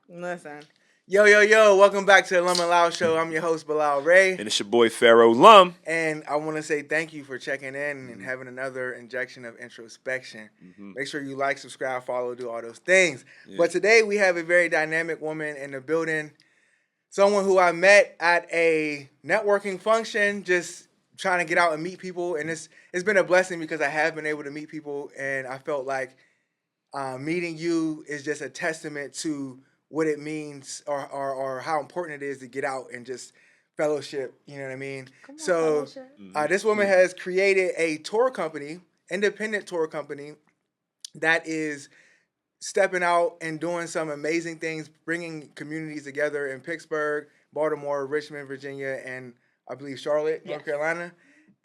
Listen. Yo, yo, yo, welcome back to the Lum LaL Show. I'm your host, Bilal Ray. And it's your boy, Pharaoh Lum. And I want to say thank you for checking in and having another injection of introspection. Make sure you like, subscribe, follow, do all those things. Yeah. But today we have a very dynamic woman in the building. Someone who I met at a networking function, just trying to get out and meet people. And it's been a blessing because I have been able to meet people. And I felt like meeting you is just a testament to what it means or how important it is to get out and just fellowship. You know what I mean? Come on, So fellowship. this woman has created a tour company, independent tour company, that is stepping out and doing some amazing things, bringing communities together in Pittsburgh, Baltimore, Richmond, Virginia, and I believe Charlotte, North Carolina.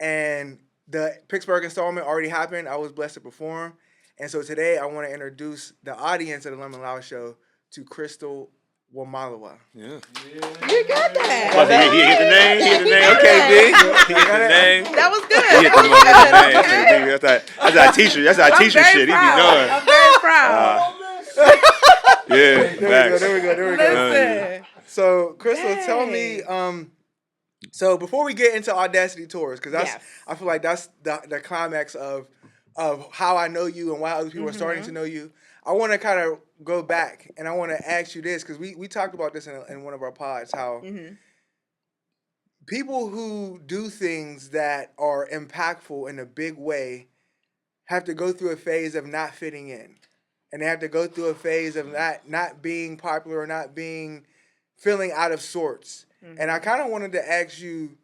And the Pittsburgh installment already happened. I was blessed to perform. And so today I want to introduce the audience of the Lum LaL Show to Crystal Wamalwa. Yeah. You got that. Well, he hit the name. He hit the name. Okay, B. He hit the name. That was good. He hit the name. That's our teacher. That's our teacher shit. He be knowing. I'm very proud. Yeah. There we go. Listen. So, Crystal, tell me. So before we get into Audacity tours, because I feel like that's the climax of how I know you and why other people are starting to know you. I want to kind of go back and I want to ask you this, because we talked about this in one of our pods, how people who do things that are impactful in a big way have to go through a phase of not fitting in. And they have to go through a phase of not being popular or not feeling out of sorts. And I kind of wanted to ask you,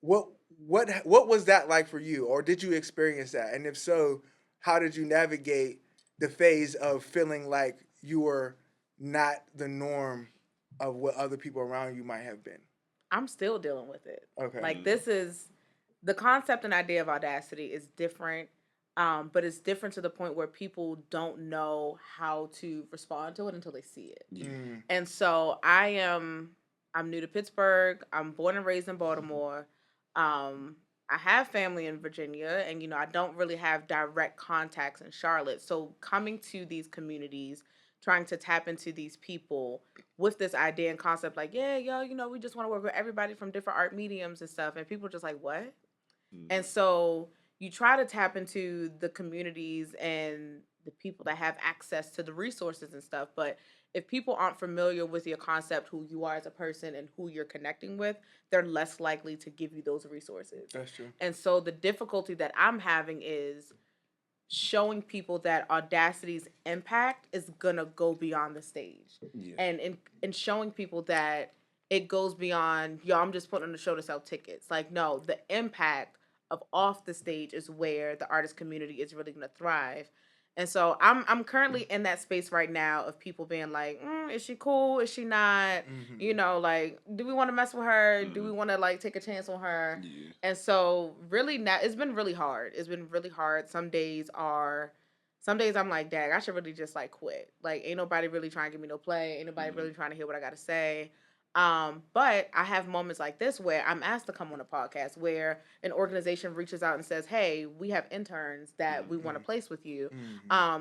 what was that like for you? Or did you experience that? And if so, how did you navigate the phase of feeling like you were not the norm of what other people around you might have been? I'm still dealing with it. Okay. Like, this is the concept and idea of Audacity is different, but it's different to the point where people don't know how to respond to it until they see it. And so I'm new to Pittsburgh. I'm born and raised in Baltimore. I have family in Virginia, and I don't really have direct contacts in Charlotte. So coming to these communities, trying to tap into these people with this idea and concept, like, we just want to work with everybody from different art mediums and stuff, and people are just like, what? And so you try to tap into the communities and the people that have access to the resources and stuff, but if people aren't familiar with your concept, who you are as a person, and who you're connecting with, they're less likely to give you those resources. That's true. And so the difficulty that I'm having is showing people that Audacity's impact is going to go beyond the stage. Yeah. And showing people that it goes beyond, I'm just putting on the show to sell tickets. Like, no, the impact of off the stage is where the artist community is really going to thrive. And so I'm currently in that space right now of people being like, is she cool? Is she not? Like, do we want to mess with her? Do we want to, like, take a chance on her? Yeah. And so really now it's been really hard. Some days I'm like, dang, I should really just, like, quit. Like, ain't nobody really trying to give me no play. Ain't nobody really trying to hear what I got to say. But I have moments like this where I'm asked to come on a podcast, where an organization reaches out and says, hey, we have interns that we want to place with you.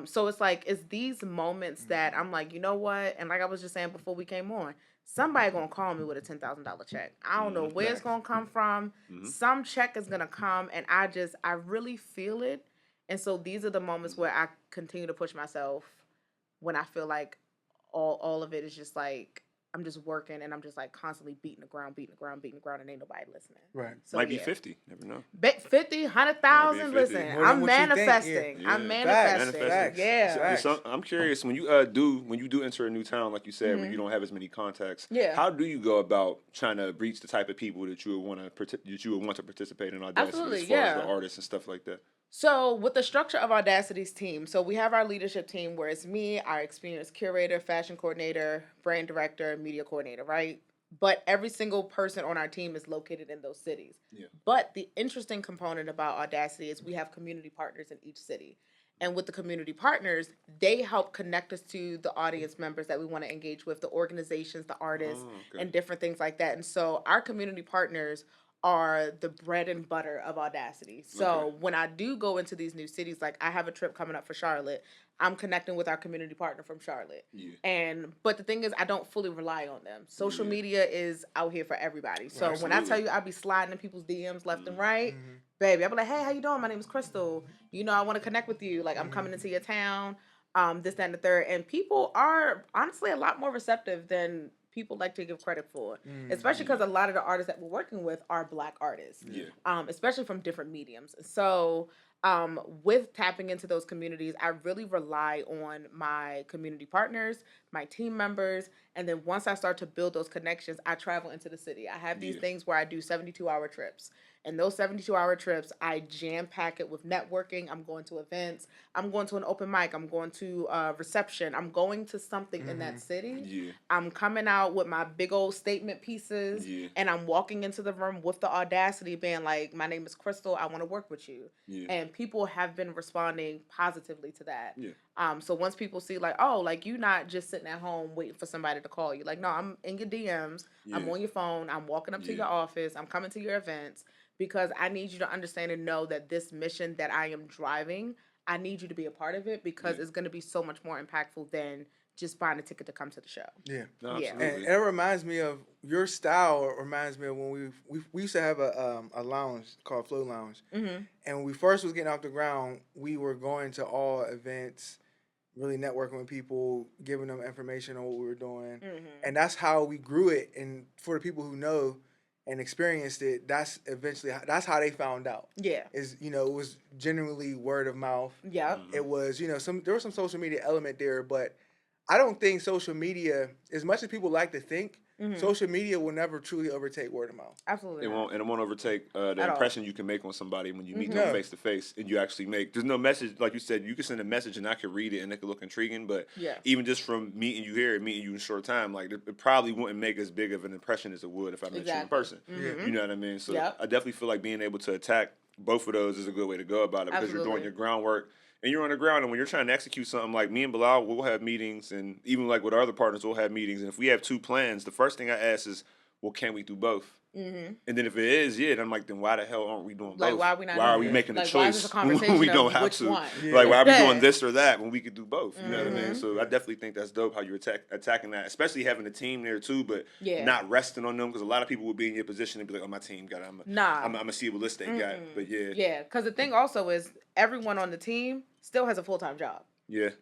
So it's like, it's these moments that I'm like, you know what? And like I was just saying before we came on, somebody gonna call me with a $10,000 check. I don't know where it's gonna come from. Some check is gonna come, and I really feel it. And so these are the moments where I continue to push myself when I feel like all of it is just like, I'm just working and I'm just, like, constantly beating the ground, and ain't nobody listening. Right. So, might be 50. Never know. 50, 100,000. Listen, I'm manifesting. Yeah. I'm manifesting. Facts. Yeah. So I'm curious, when you do enter a new town, like you said, when you don't have as many contacts, how do you go about trying to reach the type of people that you would want to participate in Audacity, as far as the artists and stuff like that? So with the structure of Audacity's team, so we have our leadership team where it's me, our experience curator, fashion coordinator, brand director, media coordinator, right? But every single person on our team is located in those cities. Yeah. But the interesting component about Audacity is we have community partners in each city. And with the community partners, they help connect us to the audience members that we want to engage with, the organizations, the artists, and different things like that. And so our community partners are the bread and butter of Audacity. So when I do go into these new cities, like I have a trip coming up for Charlotte, I'm connecting with our community partner from Charlotte. But the thing is, I don't fully rely on them. Social media is out here for everybody. So when I tell you I be sliding in people's DMs left and right, baby, I be like, hey, how you doing? My name is Crystal. I want to connect with you. Like, I'm coming into your town, this, that, and the third. And people are honestly a lot more receptive than people like to give credit for, especially because a lot of the artists that we're working with are Black artists, especially from different mediums. So with tapping into those communities, I really rely on my community partners, my team members, and then once I start to build those connections, I travel into the city. I have these things where I do 72-hour trips. And those 72-hour trips, I jam-pack it with networking. I'm going to events. I'm going to an open mic. I'm going to reception. I'm going to something in that city. I'm coming out with my big old statement pieces. And I'm walking into the room with the audacity being like, my name is Crystal. I want to work with you. And people have been responding positively to that. So once people see like, oh, like you not just sitting at home waiting for somebody to call you. Like, no, I'm in your DMs. I'm on your phone. I'm walking up to your office. I'm coming to your events. Because I need you to understand and know that this mission that I am driving, I need you to be a part of it because it's going to be so much more impactful than just buying a ticket to come to the show. No, and it reminds me of your style. Reminds me of when we used to have a lounge called Flow Lounge, and when we first was getting off the ground, we were going to all events, really networking with people, giving them information on what we were doing, and that's how we grew it. And for the people who know and experienced it, that's how they found out. Is it was genuinely word of mouth. It was there was some social media element there, but I don't think social media, as much as people like to think, social media will never truly overtake word of mouth. Absolutely. It won't overtake the impression you can make on somebody when you meet them face to face and you actually make. There's no message, like you said, you can send a message and I could read it and it could look intriguing, but even just from meeting you here and meeting you in a short time, like it probably wouldn't make as big of an impression as it would if I met you in person. You know what I mean? So I definitely feel like being able to attack both of those is a good way to go about it because you're doing your groundwork. And you're on the ground, and when you're trying to execute something, like me and Bilal, we'll have meetings, and even like with our other partners, we'll have meetings. And if we have two plans, the first thing I ask is, well, can we do both? And then if it is, then I'm like, then why the hell aren't we doing both? Why are we not? Why are we making a choice when we don't have to? Like, why are we doing this or that when we could do both? You know what I mean? So I definitely think that's dope how you're attacking that, especially having a team there too, but not resting on them because a lot of people will be in your position and be like, oh, my team got it. I'm gonna see what list they got. But because the thing also is everyone on the team still has a full-time job.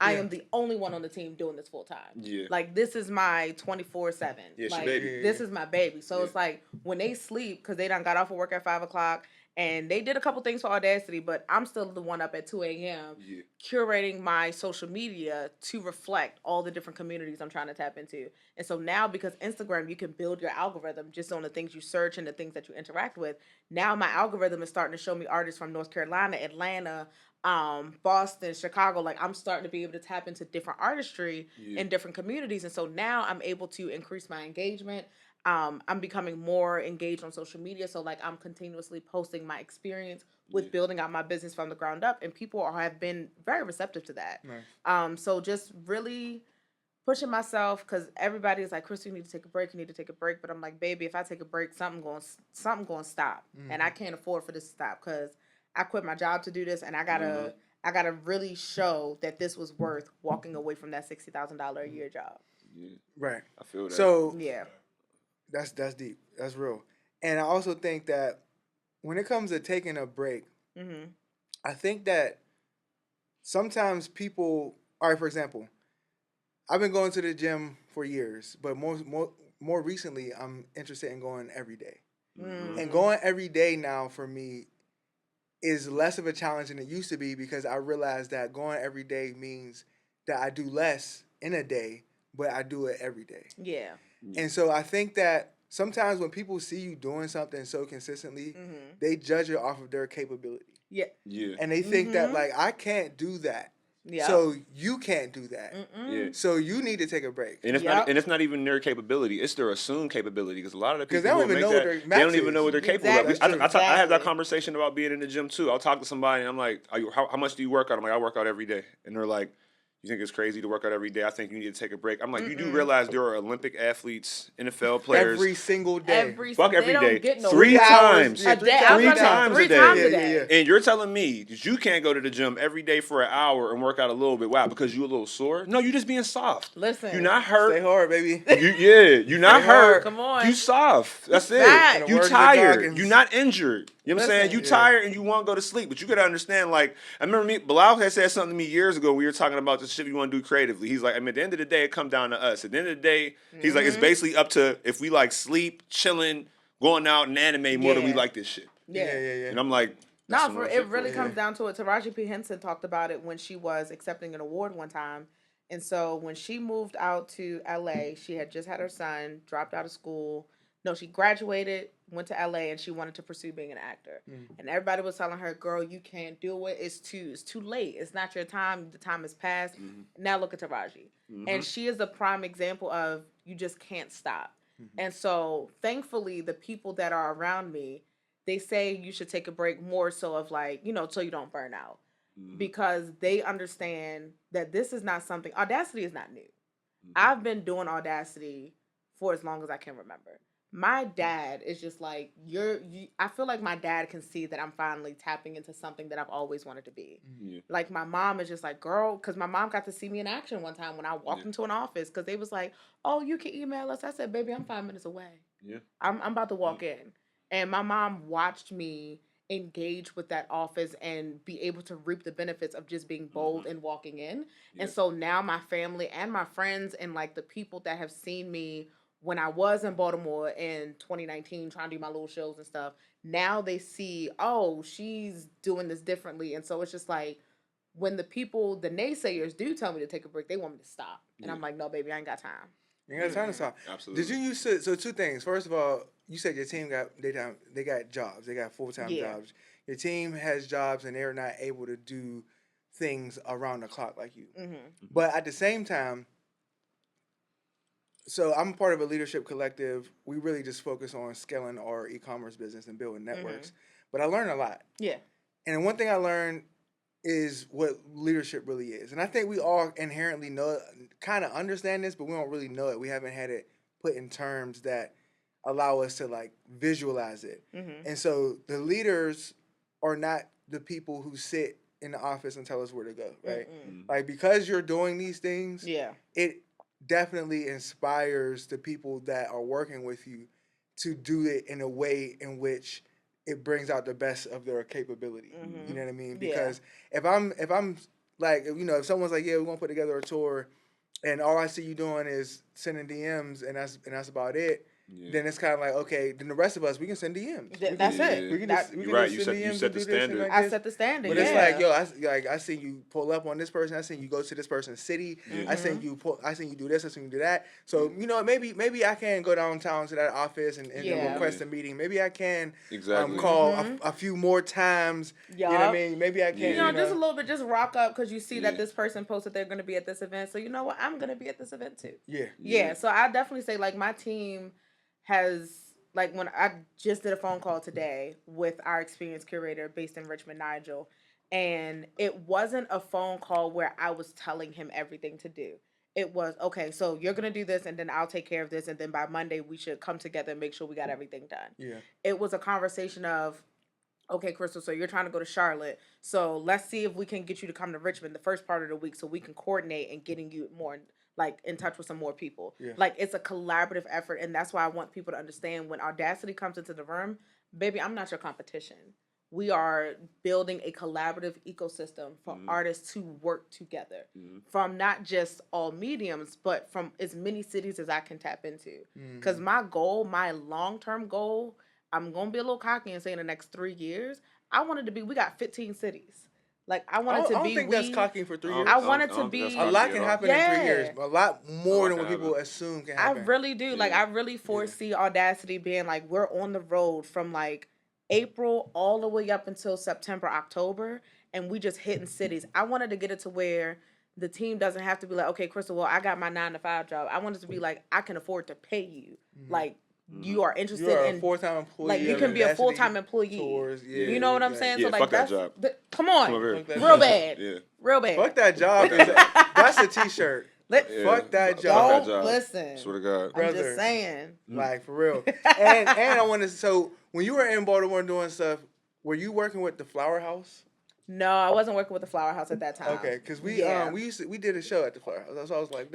I am the only one on the team doing this full time. Like, this is my 24/7. Like, this is my baby. So it's like when they sleep, because they done got off of work at 5 o'clock and they did a couple things for Audacity, but I'm still the one up at 2 a.m. Curating my social media to reflect all the different communities I'm trying to tap into. And so now, because Instagram, you can build your algorithm just on the things you search and the things that you interact with. Now my algorithm is starting to show me artists from North Carolina, Atlanta, Boston, Chicago. Like, I'm starting to be able to tap into different artistry in different communities. And so now I'm able to increase my engagement. I'm becoming more engaged on social media. So like, I'm continuously posting my experience with building out my business from the ground up, and people have been very receptive to that. So just really pushing myself, because everybody is like, Chris, you need to take a break. But I'm like, baby, if I take a break, something going to stop. And I can't afford for this to stop, because I quit my job to do this, and I gotta really show that this was worth walking away from that $60,000 a year job. Right. I feel that. So that's deep. That's real. And I also think that when it comes to taking a break, I think that sometimes people, all right, for example, I've been going to the gym for years, but more recently, I'm interested in going every day. And going every day now for me is less of a challenge than it used to be, because I realize that going every day means that I do less in a day, but I do it every day. And so I think that sometimes when people see you doing something so consistently, they judge it off of their capability. And they think that, like, I can't do that. So you can't do that. So you need to take a break. And it's not even their capability; it's their assumed capability. Because a lot of the people they don't even know what they're capable of. I have that conversation about being in the gym too. I'll talk to somebody and I'm like, how much do you work out? I'm like, I work out every day, and they're like, You think it's crazy to work out every day? I think you need to take a break. I'm like, you do realize there are Olympic athletes, NFL players. Every single day. Fuck every day. Get no 3 times. A day. 3 times a day. Yeah. And you're telling me that you can't go to the gym every day for an hour and work out a little bit. Wow, because you a little sore? No, you just being soft. Listen. You're not hurt. Stay hard, baby. You're not hurt. Come on. You soft. That's it. You tired. You're not injured. You know what I'm saying? You tired and you want to go to sleep. But you got to understand, like, I remember Bilal had said something to me years ago. We were talking about the shit we want to do creatively. He's like, I mean, at the end of the day, it comes down to us. At the end of the day, he's like, it's basically up to if we like sleep, chilling, going out and anime more than we like this shit. Yeah. And I'm like, it really comes down to it. Taraji P. Henson talked about it when she was accepting an award one time. And so when she moved out to LA, she had just had her son, dropped out of school. No, she graduated, went to LA, and she wanted to pursue being an actor. And everybody was telling her, girl, you can't do it. It's too late. It's not your time. The time has passed. Now look at Taraji. And she is a prime example of you just can't stop. And so thankfully, the people that are around me, they say you should take a break more so of like, you know, so you don't burn out. Because they understand that this is not something, Audacity is not new. I've been doing Audacity for as long as I can remember. My dad is just like, I feel like my dad can see that I'm finally tapping into something that I've always wanted to be. Like my mom is just like, girl, because my mom got to see me in action one time when I walked into an office because they was like, oh, you can email us. I said, baby, I'm 5 minutes away. I'm about to walk in. And my mom watched me engage with that office and be able to reap the benefits of just being bold and walking in. And so now my family and my friends and like the people that have seen me when I was in Baltimore in 2019 trying to do my little shows and stuff, now they see, oh, she's doing this differently. And so it's just like, when the naysayers do tell me to take a break, they want me to stop. And I'm like, no, baby, I ain't got time. You ain't got time to stop. Absolutely. Did you use to, so 2 things. First of all, you said your team got jobs. They got full-time jobs. Your team has jobs and they're not able to do things around the clock like you. But at the same time, so I'm part of a leadership collective. We really just focus on scaling our e-commerce business and building networks. But I learned a lot. Yeah. And one thing I learned is what leadership really is. And I think we all inherently know, kind of understand this, but we don't really know it. We haven't had it put in terms that allow us to like visualize it. And so the leaders are not the people who sit in the office and tell us where to go, right? Like because you're doing these things, it definitely inspires the people that are working with you to do it in a way in which it brings out the best of their capability. You know what I mean? Because if I'm like, you know, if someone's like, yeah, we're gonna put together a tour and all I see you doing is sending DMs and that's about it, then it's kind of like, okay, then the rest of us, we can send DMs. That's it. We can just You send DMs you set the standard. I set the standard. But it's like, yo, I see you pull up on this person. I see you go to this person's city. I see you do this. I see you do that. So you know, maybe I can go downtown to that office and request a meeting. Maybe I can call a few more times. You know what I mean? Maybe I can. You know, just a little bit, just rock up because you see that this person posted they're going to be at this event. So you know what? I'm going to be at this event too. Yeah. So I definitely say like my team has, like when I just did a phone call today with our experience curator based in Richmond, Nigel, and it wasn't a phone call where I was telling him everything to do. It was, okay, so you're going to do this and then I'll take care of this and then by Monday we should come together and make sure we got everything done. It was a conversation of, okay, Crystal, so you're trying to go to Charlotte, so let's see if we can get you to come to Richmond the first part of the week so we can coordinate and getting you more like in touch with some more people. Like it's a collaborative effort, and that's why I want people to understand when Audacity comes into the room, baby, I'm not your competition. We are building a collaborative ecosystem for artists to work together from not just all mediums, but from as many cities as I can tap into. Because my goal, my long-term goal, I'm going to be a little cocky and say in the next 3 years, I wanted to be, we got 15 cities. Like I wanted to be. I don't think that's cocky for 3 years. I wanted to be. A lot can happen in 3 years. A lot more than what people assume can happen. I really do. Like I really foresee Audacity being like we're on the road from like April all the way up until September, October, and we just hitting cities. I wanted to get it to where the team doesn't have to be like, okay, Crystal, well, I got my 9-to-5 job. I wanted to be like, I can afford to pay you. Like. You are interested in a full-time employee. Like you can be a full-time employee. Tours, you know what I'm saying? So like fuck that's that job. Come on, real bad. Real bad. Fuck that job. That's a t-shirt. Fuck that job. Listen. Swear to God. I'm just saying. Like, for real. And I want to, so when you were in Baltimore doing stuff, were you working with the Flower House? No, I wasn't working with the Flower House at that time. Okay, because we did a show at the Flower House. So I was like,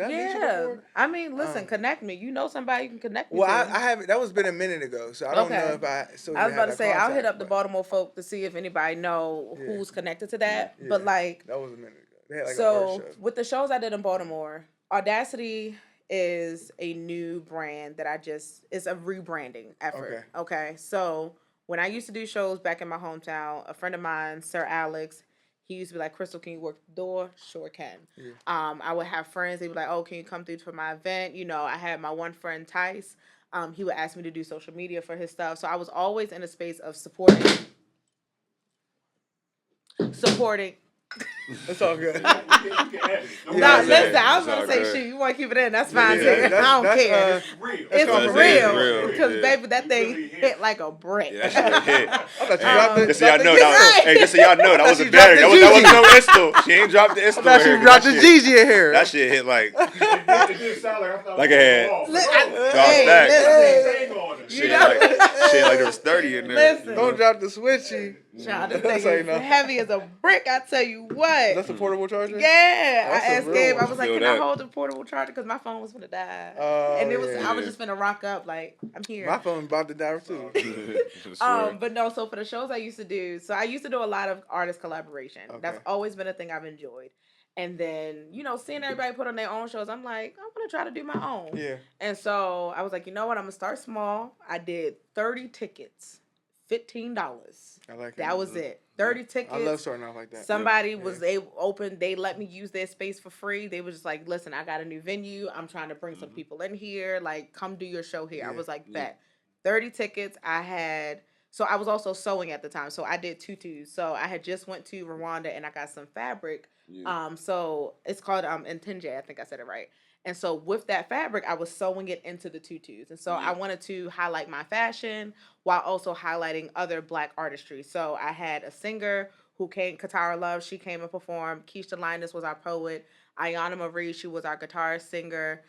I mean, listen, connect me. You know somebody you can connect me to. I haven't. That was been a minute ago, so I don't know if I. I was about to say I'll hit up the Baltimore folk to see if anybody know who's connected to that. Yeah. But like that was a minute ago. They had like so with the shows I did in Baltimore, Audacity is a new brand that it's a rebranding effort. Okay, so. When I used to do shows back in my hometown, a friend of mine, Sir Alex, he used to be like, Crystal, can you work the door? Sure can. Yeah. I would have friends. They'd be like, oh, can you come through for my event? You know, I had my one friend, Tice. He would ask me to do social media for his stuff. So I was always in a space of supporting. It's all good. Listen, I was going to say, shoot, you want to keep it in. That's fine, too. I don't care. It's real. Because, baby, that thing hit like a brick. Yeah, that shit hit. I thought you dropped it. Just so y'all know, that was a battery. That was no Istal. She ain't dropped the Istal. I thought she dropped the Gigi in here. That shit hit like a head. Shit like there was 30 in there. Listen. Don't drop the switchy. Child, this thing is heavy as a brick, I tell you what. That's a portable charger? Yeah. I asked Gabe, I was like, can I hold the portable charger? Because my phone was going to die. And I was just going to rock up like, I'm here. My phone about to die too. But no, so for the shows I used to do, so I used to do a lot of artist collaboration. Okay. That's always been a thing I've enjoyed. And then, you know, seeing everybody put on their own shows, I'm like, I'm going to try to do my own. Yeah. And so I was like, you know what? I'm going to start small. I did 30 tickets. $15. I like that was it. 30 tickets. I love starting off like that. Somebody was open. They let me use their space for free. They was just like, listen, I got a new venue. I'm trying to bring some people in here. Like, come do your show here. I was like, bet. 30 tickets. So I was also sewing at the time. So I did tutus. So I had just went to Rwanda and I got some fabric. Yeah. So it's called Ntinje. I think I said it right. And so with that fabric, I was sewing it into the tutus. And so I wanted to highlight my fashion while also highlighting other Black artistry. So I had a singer who came, Katara Love, she came and performed. Keisha Linus was our poet. Ayana Marie, she was our guitarist, singer.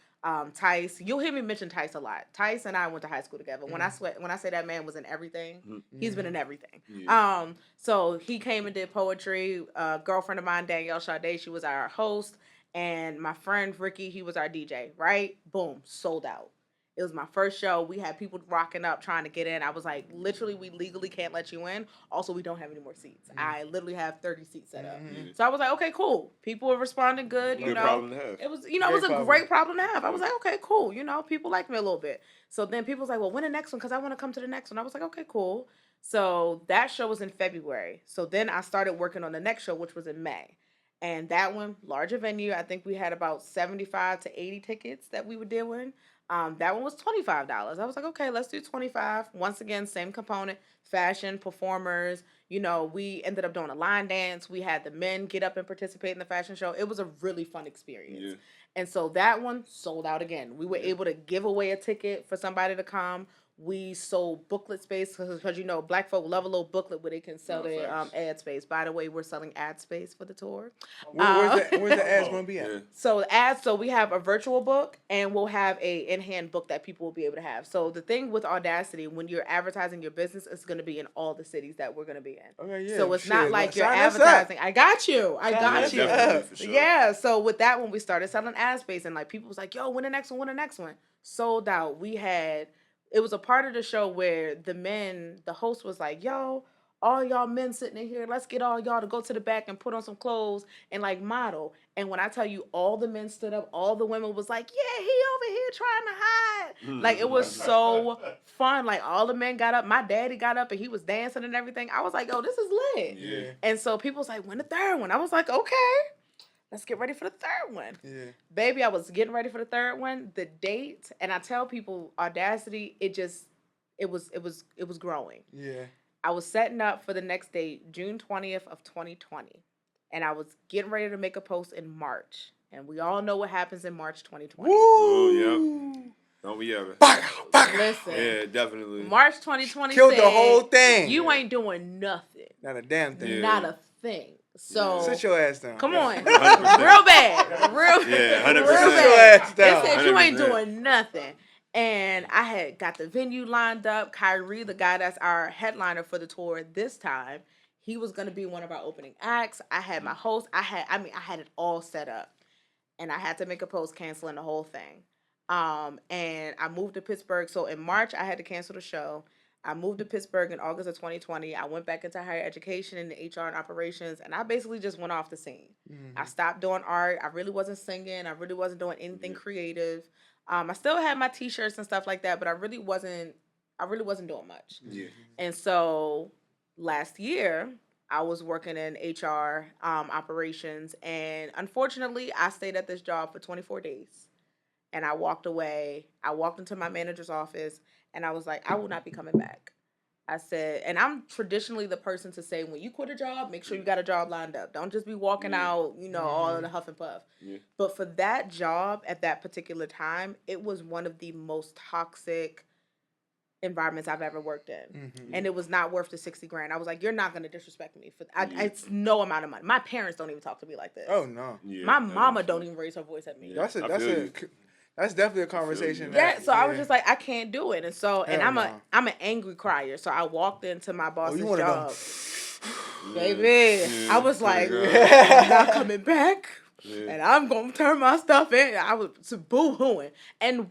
Tice, you'll hear me mention Tice a lot. Tice and I went to high school together. When I say that man was in everything, he's been in everything. Yeah. So he came and did poetry. A girlfriend of mine, Danielle Sade, she was our host. And my friend Ricky, he was our DJ, right? Boom, sold out. It was my first show. We had people rocking up trying to get in. I was like, literally, we legally can't let you in. Also, we don't have any more seats. I literally have 30 seats set up. So I was like, okay, cool. People were responding good. Good problem to have. It was, it was a great problem to have. I was like, okay, cool. People like me a little bit. So then people was like, well, when the next one? Because I want to come to the next one. I was like, okay, cool. So that show was in February. So then I started working on the next show, which was in May. And that one, larger venue, I think we had about 75 to 80 tickets that we were doing. That one was $25. I was like, okay, let's do 25. Once again, same component, fashion, performers. We ended up doing a line dance. We had the men get up and participate in the fashion show. It was a really fun experience. Yeah. And so that one sold out again. We were able to give away a ticket for somebody to come. We sold booklet space because Black folk love a little booklet where they can sell their ad space. By the way, we're selling ad space for the tour. Where's the ads going to be at? So we have a virtual book and we'll have a in-hand book that people will be able to have. So the thing with Audacity, when you're advertising your business, it's going to be in all the cities that we're going to be in. Okay, yeah. So it's not like you're advertising. I got you. Yeah. So with that one, we started selling ad space and like people was like, yo, when the next one? Sold out. It was a part of the show where the host was like, yo, all y'all men sitting in here, let's get all y'all to go to the back and put on some clothes and like model. And when I tell you all the men stood up, all the women was like, yeah, he over here trying to hide. Like it was so fun. Like all the men got up. My daddy got up and he was dancing and everything. I was like, oh, this is lit. Yeah. And so people was like, when the third one? I was like, okay. Let's get ready for the third one. Yeah. Baby, I was getting ready for the third one. The date, and I tell people, Audacity, it was growing. Yeah. I was setting up for the next date, June 20th of 2020. And I was getting ready to make a post in March. And we all know what happens in March 2020. Woo! Oh, yeah. Don't we ever? Listen. Yeah, definitely. March 2020 killed the whole thing. You ain't doing nothing. Not a damn thing. Not a thing. So sit your ass down. Come on, 100%. Real bad, real 100%. Real bad. They said you 100%. ain't doing nothing, and I had got the venue lined up. Kyrie, the guy that's our headliner for the tour this time, he was gonna be one of our opening acts. I had my host. I had it all set up, and I had to make a post canceling the whole thing. And I moved to Pittsburgh. So in March, I had to cancel the show. I moved to Pittsburgh in August of 2020. I went back into higher education and HR and operations, and I basically just went off the scene. I stopped doing art. I really wasn't singing. I really wasn't doing anything creative. I still had my T-shirts and stuff like that, but I really wasn't doing much. Yeah. And so last year, I was working in HR operations, and unfortunately, I stayed at this job for 24 days. And I walked away. I walked into my manager's office, and I was like, I will not be coming back. I said, and I'm traditionally the person to say, when you quit a job, make sure you got a job lined up. Don't just be walking out, all in a huff and puff. Yeah. But for that job at that particular time, it was one of the most toxic environments I've ever worked in. And it was not worth the $60,000. I was like, you're not going to disrespect me. It's no amount of money. My parents don't even talk to me like this. Oh, no. Yeah, my mama don't even raise her voice at me. That's definitely a conversation. So I was just like, I can't do it. And so, I'm an angry crier. So I walked into my boss's job. Baby, I was like, I'm not coming back. Yeah. And I'm going to turn my stuff in. I was boo-hooing. And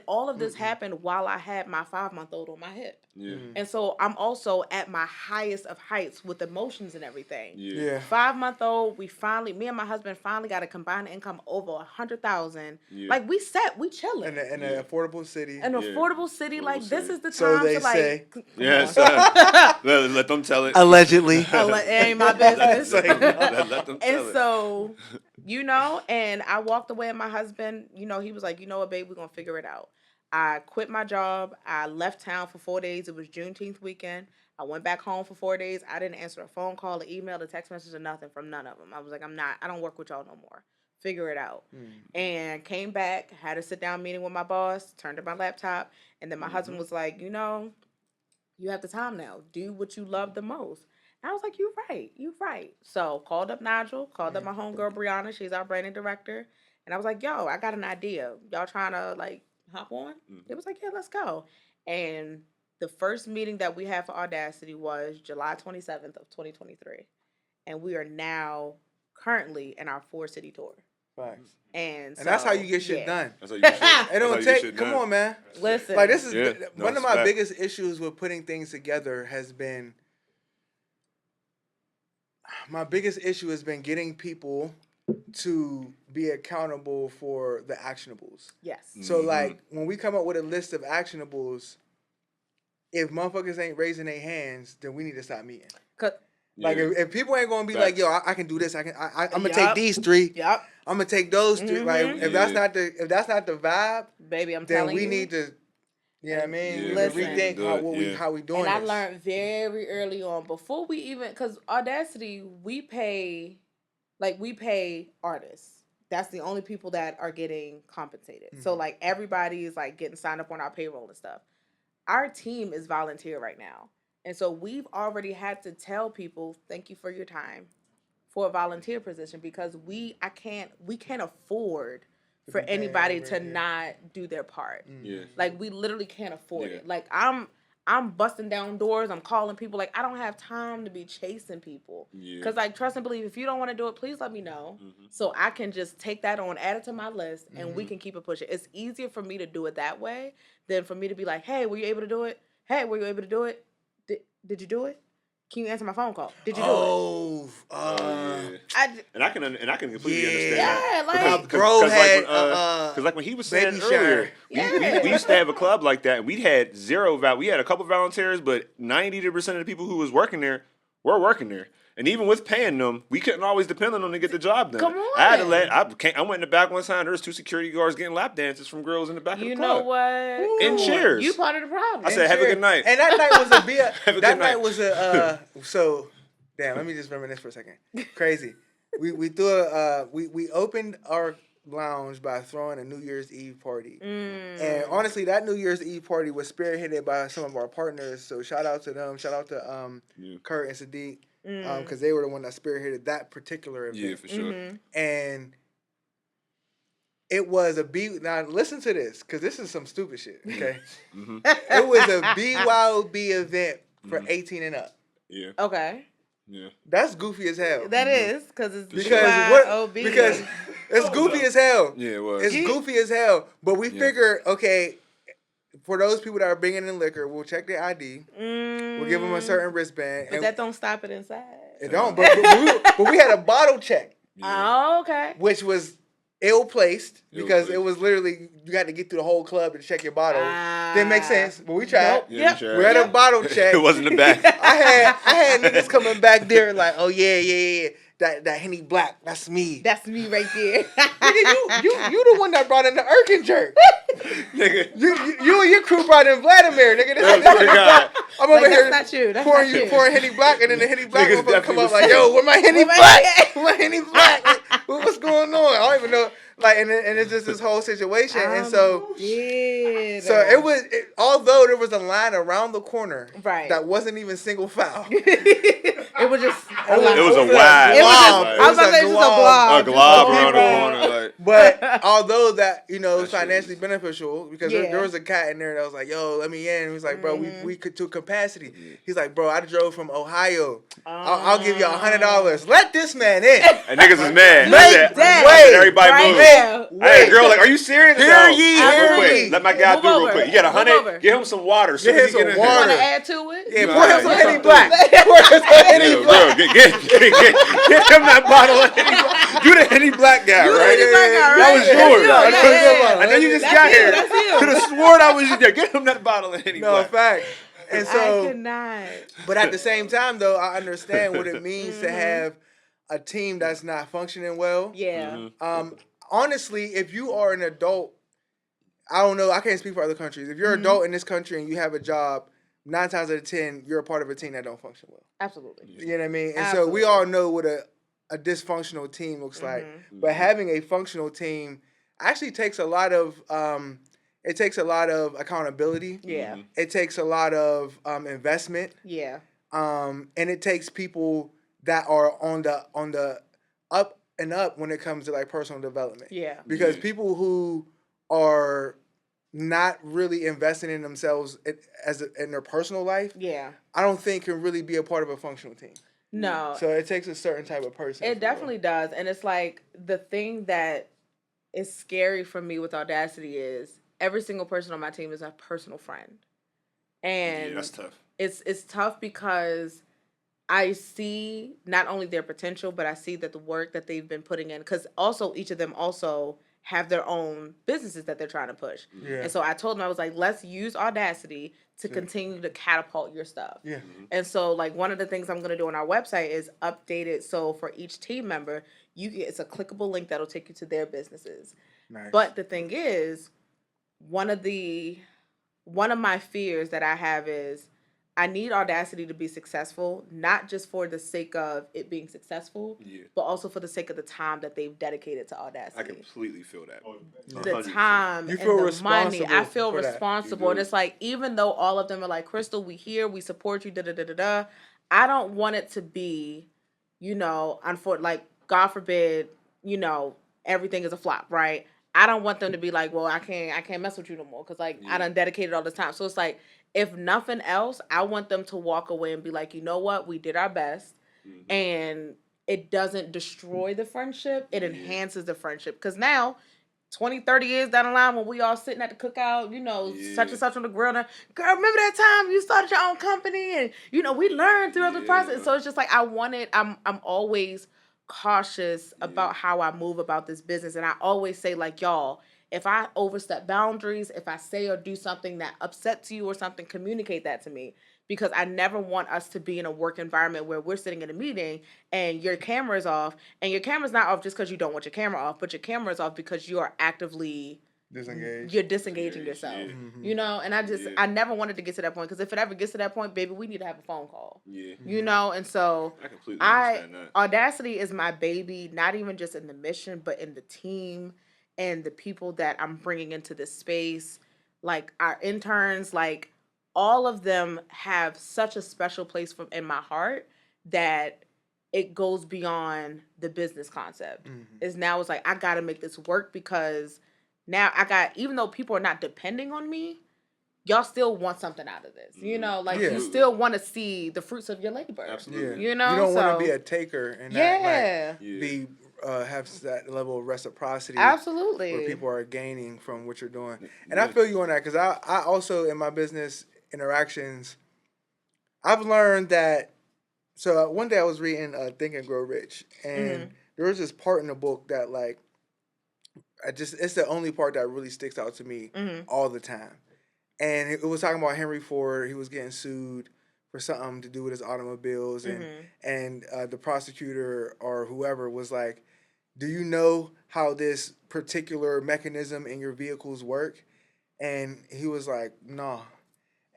all of this happened while I had my 5-month-old on my hip. Yeah. And so I'm also at my highest of heights with emotions and everything. Yeah. 5-month-old, me and my husband finally got a combined income over $100,000. Yeah. Like we chilling. In an affordable city. Affordable city. Like this is the time to say. Yes. Let them tell it. Allegedly. It ain't my business. Let them tell it. And so, and I walked away, and my husband, he was like, you know what, babe, we're going to figure it out. I quit my job. I left town for 4 days. It was Juneteenth weekend. I went back home for 4 days. I didn't answer a phone call, an email, a text message, or nothing from none of them. I was like, I don't work with y'all no more. Figure it out. And came back, had a sit-down meeting with my boss, turned on my laptop, and then my husband was like, you have the time now. Do what you love the most. And I was like, you're right. So called up Nigel, called up my homegirl Brianna. She's our branding director. And I was like, yo, I got an idea. Y'all trying to hop on? It was like, yeah, let's go. And the first meeting that we had for Audacity was July 27th of 2023. And we are now currently in our 4-city tour. Facts. And that's how you get shit done. That's how you get shit. It don't take. Come on, man. Listen, this is one of my biggest issues with putting things together has been. My biggest issue has been getting people to be accountable for the actionables. Yes. So when we come up with a list of actionables, if motherfuckers ain't raising their hands, then we need to stop meeting. If people ain't gonna be like, yo, I can do this. I'm gonna take these 3. Yep. I'm gonna take those 3. Like if that's not the vibe, baby, I'm telling you, then we need to. You know what I mean? Listen, rethink how we doing this. And I learned very early on, before we even, because Audacity, we pay artists. That's the only people that are getting compensated. So everybody is getting signed up on our payroll and stuff. Our team is volunteer right now. And so we've already had to tell people, thank you for your time for a volunteer position, because we can't afford for anybody to not do their part. Yeah. We literally can't afford it. I'm busting down doors. I'm calling people. I don't have time to be chasing people. Because, trust and believe, if you don't want to do it, please let me know. So I can just take that on, add it to my list, and we can keep it pushing. It's easier for me to do it that way than for me to be like, hey, were you able to do it? Hey, were you able to do it? Did you do it? Can you answer my phone call? Did you do it? And I can completely understand that. Yeah, because when he was saying earlier, we used to have a club like that. We had zero we had a couple volunteers, but 90% of the people who was working there were working there. And even with paying them, we couldn't always depend on them to get the job done. Come on. I went in the back one time. There was 2 security guards getting lap dances from girls in the back of the club. You know what? In cheers. You part of the problem. I said, have a good night. And that night was a beer. That night was a so. Damn. Let me just reminisce for a second. Crazy. We threw we opened our lounge by throwing a New Year's Eve party. And honestly, that New Year's Eve party was spearheaded by some of our partners. So shout out to them. Shout out to Kurt and Sadiq. because they were the one that spearheaded that particular event. Yeah, for sure. And it was a now listen to this, because this is some stupid shit, okay? It was a BYOB event for 18 and up. Yeah. Okay. Yeah. That's goofy as hell. That is, because it's BYOB. Because it's goofy as hell. Yeah, it was. It's goofy as hell. But we figure, okay, for those people that are bringing in liquor, we'll check their ID. We'll give them a certain wristband. But that don't stop it inside. It don't. But we had a bottle check. Oh, okay. Which was ill-placed because it was literally, you got to get through the whole club to check your bottle. Didn't make sense, but we tried. Nope. Yeah, we had a bottle check. It wasn't the back. I had niggas coming back there like, oh yeah. That Henny Black, that's me. That's me right there. Nigga, you the one that brought in the Erkin jerk. Nigga, you and your crew brought in Vladimir, nigga. I'm over here that's not you. That's pouring Henny Black, and then the Henny Black will come up like, yo, where my Henny Black? Where my Henny Black? What's going on? I don't even know. Like, and it's just this whole situation, and so it was. Although there was a line around the corner, that wasn't even single file. It was just. It was a wide. I was about to say just a blob. A glob around the corner, like. But although that financially beneficial, because there was a cat in there that was like, "Yo, let me in." He was like, "Bro, we could to capacity." He's like, "Bro, I drove from Ohio. I'll give you $100. Let this man in." And niggas is mad. Wait, everybody move. Hey, girl, like, are you serious? Hear ye. Let my guy through real quick. You got 100. Give him some water. Give him some water. Want to add to it? Yeah, pour him some Henny Black. Pour him some Henny Black. Get him that bottle of Henny Black. You the Henny Black guy, right? That was yours. I know you just got here. Could have sworn I was you there. Get him that bottle of Henny Black. No, fact. And so, I cannot. But at the same time, though, I understand what it means to have a team that's not functioning well. Yeah. Honestly, if you are an adult, I don't know, I can't speak for other countries. If you're an adult in this country and you have a job, 9 times out of 10, you're a part of a team that don't function well. Absolutely. You know what I mean? And so we all know what a dysfunctional team looks like. But having a functional team actually takes a lot of accountability. Yeah. It takes a lot of investment. Yeah. And it takes people that are on the up and up when it comes to like personal development. Yeah. Because people who are not really investing in themselves in their personal life, I don't think can really be a part of a functional team. No. So it takes a certain type of person. It definitely does. And it's like the thing that is scary for me with Audacity is every single person on my team is a personal friend. And that's tough. It's tough because I see not only their potential, but I see that the work that they've been putting in, because also each of them also have their own businesses that they're trying to push. Yeah. And so I told them, I was like, let's use Audacity to continue to catapult your stuff. Yeah. And so like one of the things I'm going to do on our website is update it. So for each team member, it's a clickable link that'll take you to their businesses. Nice. But the thing is, one of my fears that I have is I need Audacity to be successful, not just for the sake of it being successful, but also for the sake of the time that they've dedicated to Audacity. I completely feel that. The time and the money. I feel responsible. And it's like, even though all of them are like, Crystal, we here, we support you, da-da-da-da-da, I don't want it to be, like, God forbid, everything is a flop, right? I don't want them to be like, well, I can't mess with you no more because, like, I done dedicated all this time. So it's like, if nothing else, I want them to walk away and be like, you know what? We did our best. Mm-hmm. And it doesn't destroy the friendship. It enhances the friendship. Because now, 20, 30 years down the line, when we all sitting at the cookout, such and such on the grill, girl, remember that time you started your own company? And, we learned throughout the process. So it's just like, I'm always cautious about how I move about this business. And I always say, like, y'all, if I overstep boundaries, if I say or do something that upsets you or something, communicate that to me. Because I never want us to be in a work environment where we're sitting in a meeting and your camera is off. And your camera's not off just because you don't want your camera off, but your camera is off because you are actively you're disengaging yourself. Yeah. And I never wanted to get to that point. Because if it ever gets to that point, baby, we need to have a phone call. Yeah. And so I completely understand that. Audacity is my baby, not even just in the mission, but in the team and the people that I'm bringing into this space, like our interns, like all of them have such a special place in my heart. that it goes beyond the business concept. It's now it's like, I got to make this work because now even though people are not depending on me, y'all still want something out of this. You know, like you still want to see the fruits of your labor. Absolutely. You know, you don't want to be a taker and not be have that level of reciprocity. Absolutely. Where people are gaining from what you're doing. And I feel you on that because I also, in my business interactions, I've learned that. So one day I was reading Think and Grow Rich, and there was this part in the book that like, it's the only part that really sticks out to me all the time. And it was talking about Henry Ford. He was getting sued for something to do with his automobiles, and the prosecutor or whoever was like, "Do you know how this particular mechanism in your vehicles work?" And he was like, "Nah."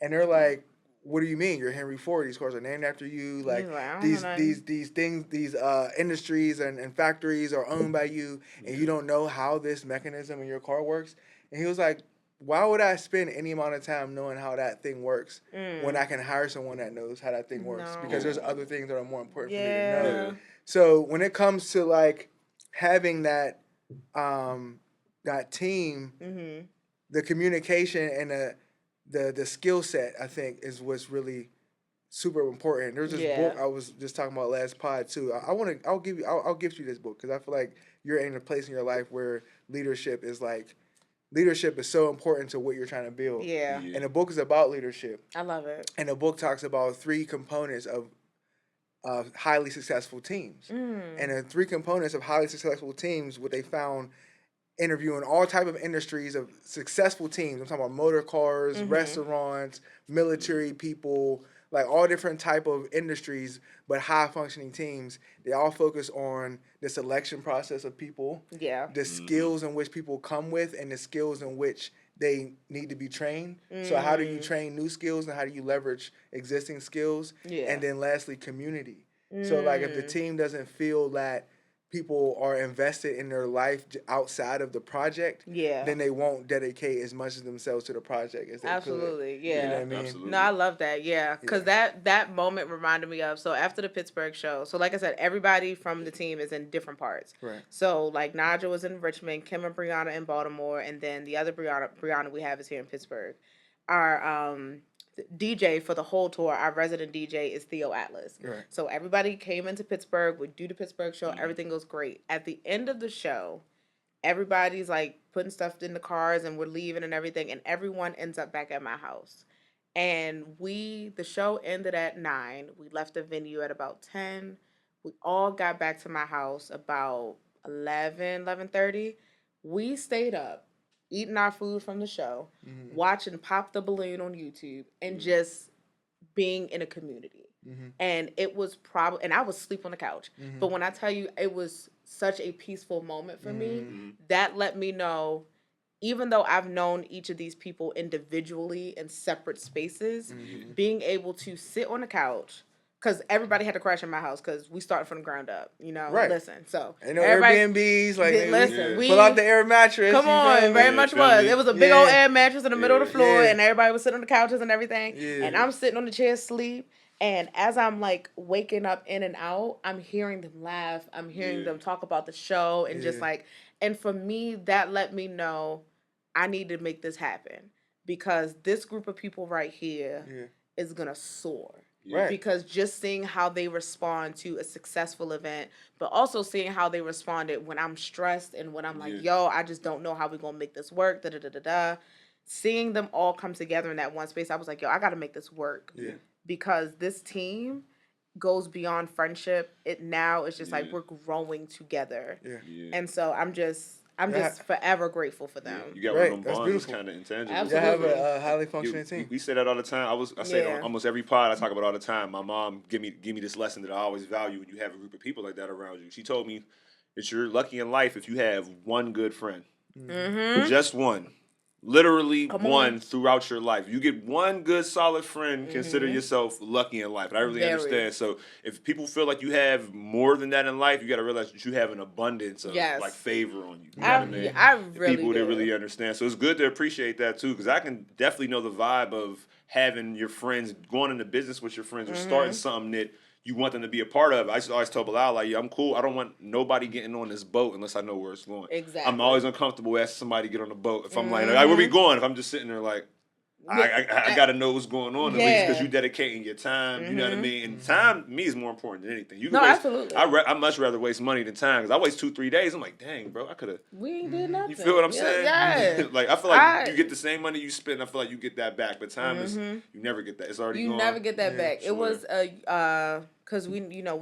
And they're like, "What do you mean? You're Henry Ford. These cars are named after you. Like these things, these industries and factories are owned by you, and you don't know how this mechanism in your car works." And he was like, "Why would I spend any amount of time knowing how that thing works when I can hire someone that knows how that thing works? Because there's other things that are more important for me to know." So when it comes to like having that that team, the communication and the skill set, I think, is what's really super important. There's this book I was just talking about last pod too. I'll give you this book because I feel like you're in a place in your life where leadership is so important to what you're trying to build. Yeah. And the book is about leadership. I love it. And the book talks about 3 components of highly successful teams. And the 3 components of highly successful teams, what they found interviewing all type of industries of successful teams. I'm talking about motor cars, restaurants, military people, like all different type of industries, but high functioning teams. They all focus on the selection process of people, the skills in which people come with, and the skills in which they need to be trained. So how do you train new skills and how do you leverage existing skills? And then lastly, community. So like if the team doesn't feel that people are invested in their life outside of the project, then they won't dedicate as much of themselves to the project as they could. Yeah. You know what I mean? Absolutely. No, I love that. Yeah, because that moment reminded me of, so after the Pittsburgh show, so like I said, everybody from the team is in different parts. Right. So like Nigel was in Richmond, Kim and Brianna in Baltimore, and then the other Brianna we have is here in Pittsburgh. Our DJ for the whole tour, our resident DJ is Theo Atlas. Right. So everybody came into Pittsburgh, we do the Pittsburgh show, everything goes great. At the end of the show, everybody's like putting stuff in the cars and we're leaving and everything, and everyone ends up back at my house. And the show ended at 9. We left the venue at about 10. We all got back to my house about 11:30. We stayed up, eating our food from the show, watching Pop the Balloon on YouTube, and just being in a community. And it was and I was asleep on the couch. But when I tell you, it was such a peaceful moment for me, that let me know, even though I've known each of these people individually in separate spaces, being able to sit on the couch, because everybody had to crash in my house because we started from the ground up, you know. Right. Listen, so no Airbnbs, like we pull out the air mattress. Come on, very much was. It was a big old air mattress in the middle of the floor, and everybody was sitting on the couches and everything. And I'm sitting on the chair asleep. And as I'm like waking up in and out, I'm hearing them laugh. I'm hearing them talk about the show, and just like, and for me, that let me know I need to make this happen, because this group of people right here is gonna soar. Right. Because just seeing how they respond to a successful event, but also seeing how they responded when I'm stressed and when I'm like, yo, I just don't know how we're gonna make this work. Seeing them all come together in that one space, I was like, yo, I gotta make this work. Yeah. Because this team goes beyond friendship. It now is just like we're growing together. Yeah. And so I'm just forever grateful for them. You got one of them bonds that's kind of intangible. Absolutely. You have a highly functioning team. We say that all the time. I say it on almost every pod. I talk about it all the time. My mom give me this lesson that I always value when you have a group of people like that around you. She told me that you're lucky in life if you have one good friend. Just one. Literally one throughout your life. You get one good solid friend, consider yourself lucky in life. And I really understand. So if people feel like you have more than that in life, you got to realize that you have an abundance of like favor on you. You know what I mean? I really people that really understand. So it's good to appreciate that too, because I can definitely know the vibe of having your friends, going into business with your friends, or starting something that you want them to be a part of it. I used to always tell Bilal, like, I'm cool. I don't want nobody getting on this boat unless I know where it's going. Exactly. I'm always uncomfortable asking somebody to get on the boat. If I'm like, where we going? If I'm just sitting there like, I got to know what's going on at least because you're dedicating your time. You know what I mean? And time, to me, is more important than anything. You can waste, absolutely. I much rather waste money than time because I waste 2-3 days. I'm like, dang, bro, I could have. We ain't did nothing. You feel what I'm saying? Yeah. Like, I feel like you get the same money you spend. I feel like you get that back. But time is, you never get that. It's already gone. You never get that back. Sure. It was because we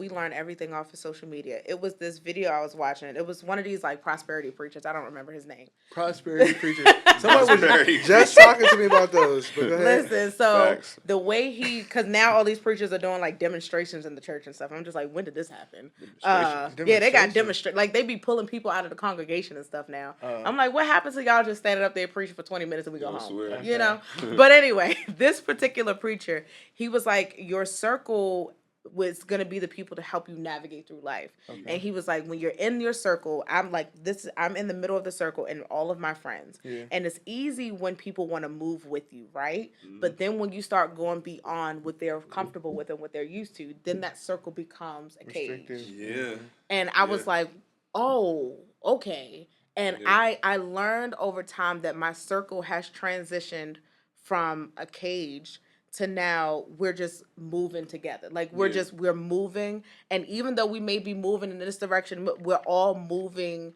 learn everything off of social media. It was this video I was watching. It was one of these like prosperity preachers. I don't remember his name. Prosperity preachers. Someone was just talking to me about those. But go ahead. Listen, so the way because now all these preachers are doing like demonstrations in the church and stuff. I'm just like, when did this happen? Yeah, they got like they be pulling people out of the congregation and stuff now. I'm like, what happens to y'all just standing up there preaching for 20 minutes and we go home? You know. But anyway, this particular preacher, he was like, your circle was going to be the people to help you navigate through life. Okay. And he was like, when you're in your circle, I'm in the middle of the circle and all of my friends. Yeah. And it's easy when people want to move with you, right? Mm-hmm. But then when you start going beyond what they're comfortable with and what they're used to, then that circle becomes a cage. Yeah. And I was like, oh, okay. And I learned over time that my circle has transitioned from a cage to now we're just moving together. Like we're moving. And even though we may be moving in this direction, we're all moving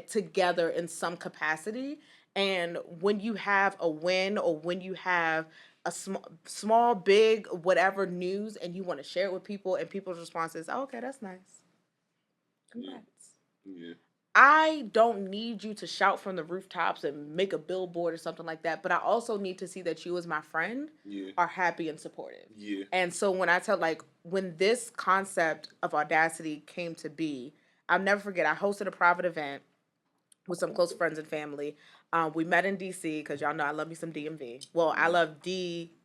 together in some capacity. And when you have a win or when you have a small, big, whatever news and you want to share it with people and people's response is, oh, okay, that's nice. Congrats. Yeah. I don't need you to shout from the rooftops and make a billboard or something like that, but I also need to see that you as my friend are happy and supportive. Yeah. And so when this concept of Audacity came to be, I'll never forget, I hosted a private event with some close friends and family. We met in D.C. because y'all know I love me some DMV. Well, I love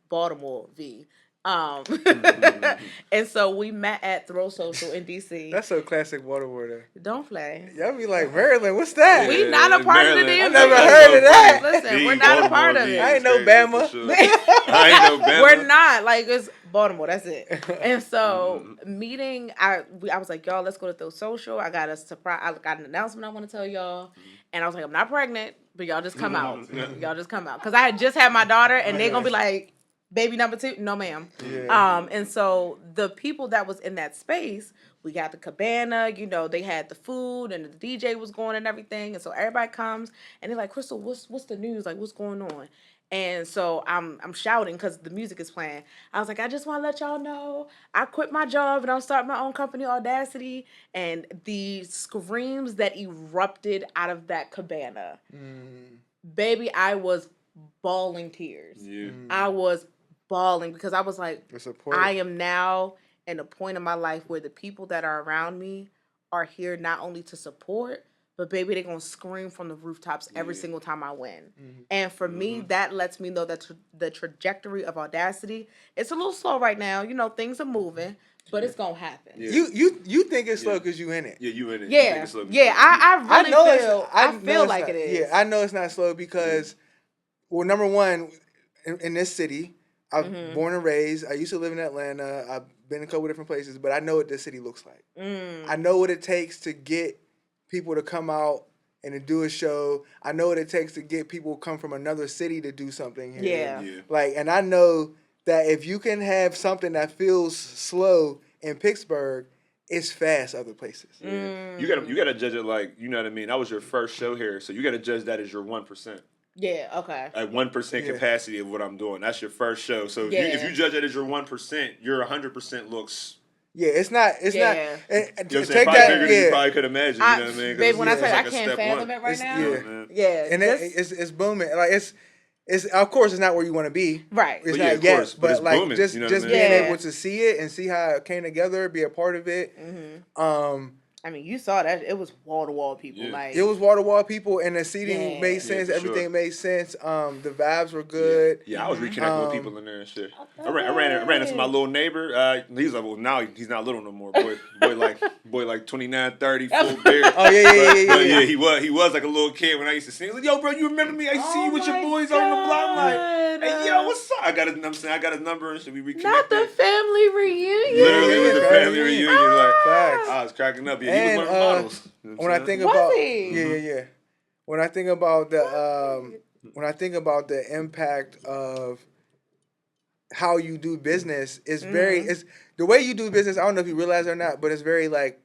Baltimore V. And so we met at Throw Social in DC. That's so classic Baltimore. Don't play. Y'all be like, Maryland, what's that? We not a part Maryland. of the DMV. I never heard of that. Listen, we're not a part of it. I ain't no Bama. Sure. I ain't no Bama. We're not. Like, it's Baltimore. That's it. And so meeting, I was like, y'all, let's go to Throw Social. I got a surprise. I got an announcement I want to tell y'all. And I was like, I'm not pregnant, but y'all just come out. Y'all just come out. Because I had just had my daughter, and they're going to be like, baby number 2? No, ma'am. Yeah. And so the people that was in that space, we got the cabana, they had the food and the DJ was going and everything. And so everybody comes and they're like, Crystal, what's the news? Like, what's going on? And so I'm shouting because the music is playing. I was like, I just want to let y'all know I quit my job and I'm starting my own company, Audacity. And the screams that erupted out of that cabana, baby, I was bawling tears. Yeah. I was bawling because I was like, I am now in a point in my life where the people that are around me are here not only to support, but baby, they're going to scream from the rooftops every single time I win. Mm-hmm. And for me, that lets me know that the trajectory of Audacity, it's a little slow right now. Things are moving, but it's going to happen. Yeah. You think it's slow because you in it. Yeah, you in it. Yeah, I feel like it is. Yeah, I know it's not slow because, well, number one, in this city, I was born and raised. I used to live in Atlanta. I've been in a couple different places, but I know what this city looks like. I know what it takes to get people to come out and to do a show. I know what it takes to get people to come from another city to do something here. Yeah. And I know that if you can have something that feels slow in Pittsburgh, it's fast other places. Yeah. You gotta judge it like, you know what I mean? That was your first show here, so you gotta judge that as your 1%. Yeah, okay. At 1% capacity of what I'm doing. That's your first show. So if you judge it as your 1%, your 100% looks... Yeah, it's not. You know take that. You probably could imagine. You know what I mean? Babe, when I tell you I can't fathom it right now. And it's booming. Like it's of course it's not where you want to be. Right. It's not yet, course, but it's like booming, just being able to see it and see how it came together, be a part of it. I mean, you saw that. It was wall-to-wall people. Yeah. Like It was wall-to-wall people, and the seating made sense. Everything made sense. The vibes were good. Yeah, I was reconnecting with people in there and shit. I ran into my little neighbor. He's like, well, now he's not little no more. Boy, like 29, 30, full beard. Oh yeah. He was like a little kid when I used to see him. Like, yo, bro, you remember me? I used to see you with your boys on the block. I'm like, hey, yo, what's up? I got his number, and so we reconnected. Not the family reunion. Literally, it was the family reunion. Like, I was cracking up. Yeah, he was one of the models. You know when I think about when I think about the impact of how you do business, it's it's the way you do business. I don't know if you realize it or not, but it's very like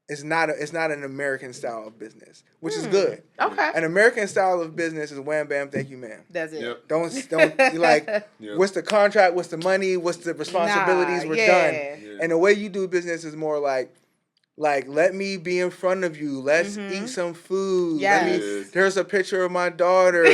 it's not an American style of business, which is good. Okay. An American style of business is wham bam, thank you, ma'am. That's it. Yep. Don't like what's the contract, what's the money, what's the responsibilities, we're done. Yeah. And the way you do business is more like let me be in front of you. Let's eat some food. Yes. There's a picture of my daughter.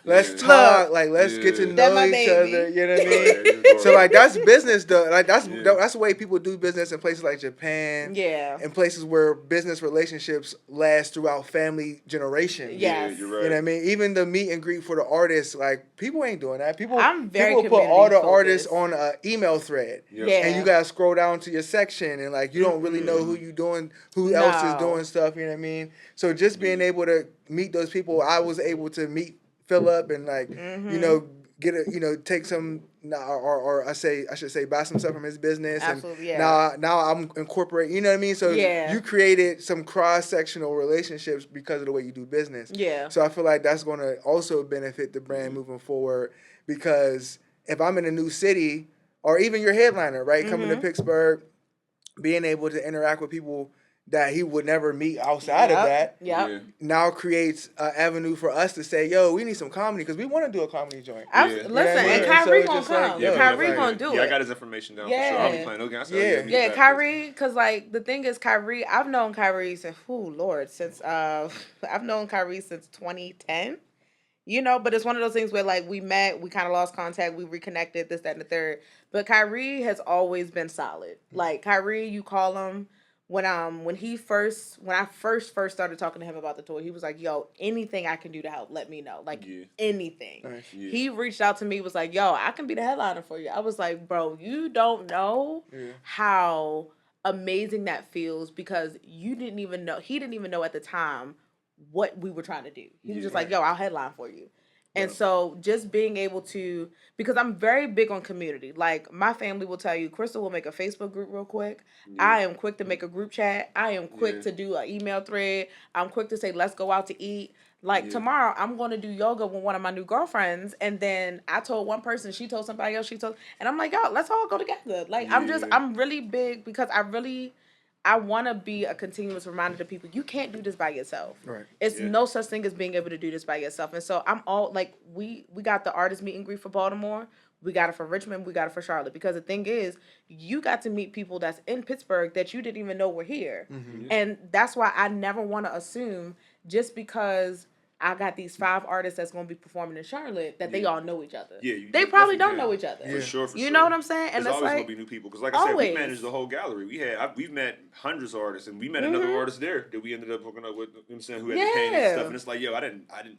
Let's talk. Like let's get to know each other. You know what I mean? So like that's business though. Like that's the way people do business in places like Japan. Yeah. In places where business relationships last throughout family generations. Yes. Yeah, you're right. You know what I mean? Even the meet and greet for the artists, like people ain't doing that. People put all the artists on an email thread. Yep. Yeah. And you gotta scroll down to your section and like you don't really know who you doing, who else is doing stuff, you know what I mean? So just being able to meet those people, I was able to meet Philip and like, you know, take some or I should say buy some stuff from his business. Absolutely, and now I'm incorporating, you know what I mean? So you created some cross-sectional relationships because of the way you do business. Yeah. So I feel like that's going to also benefit the brand moving forward because if I'm in a new city or even your headliner, right, coming to Pittsburgh, being able to interact with people that he would never meet outside of that now creates an avenue for us to say, yo, we need some comedy because we want to do a comedy joint. Listen, and Kyrie gonna come. Kyrie gonna do it. Yeah, I got his information down for sure. I'll be playing those games. Yeah, Kyrie, because like the thing is, Kyrie, I've known Kyrie since, I've known Kyrie since 2010. You know, but it's one of those things where like we met, we kind of lost contact, we reconnected, this, that, and the third. But Kyrie has always been solid. Like Kyrie, you call him. When I first started talking to him about the tour, he was like, yo, anything I can do to help, let me know. Like anything. Nice. Yeah. He reached out to me, was like, yo, I can be the headliner for you. I was like, bro, you don't know how amazing that feels because he didn't even know at the time what we were trying to do. He was just like, yo, I'll headline for you. And so just being able to, because I'm very big on community. Like my family will tell you, Crystal will make a Facebook group real quick. Yeah. I am quick to make a group chat. I am quick to do an email thread. I'm quick to say, let's go out to eat. Like tomorrow, I'm going to do yoga with one of my new girlfriends. And then I told one person, she told somebody else, and I'm like, yo, let's all go together. Like I'm really big because I want to be a continuous reminder to people, you can't do this by yourself. Right. It's no such thing as being able to do this by yourself. And so I'm all like, we got the artist meet and greet for Baltimore. We got it for Richmond. We got it for Charlotte. Because the thing is, you got to meet people that's in Pittsburgh that you didn't even know were here. Mm-hmm. And that's why I never want to assume just because I got these 5 artists that's going to be performing in Charlotte that they all know each other. Yeah, they probably don't know each other. For sure. You know what I'm saying? And there's always going to be new people. Because like I said, we managed the whole gallery. We've met hundreds of artists, and we met another artist there that we ended up hooking up with, you know what I'm saying, who had the paint and stuff. And it's like, yo,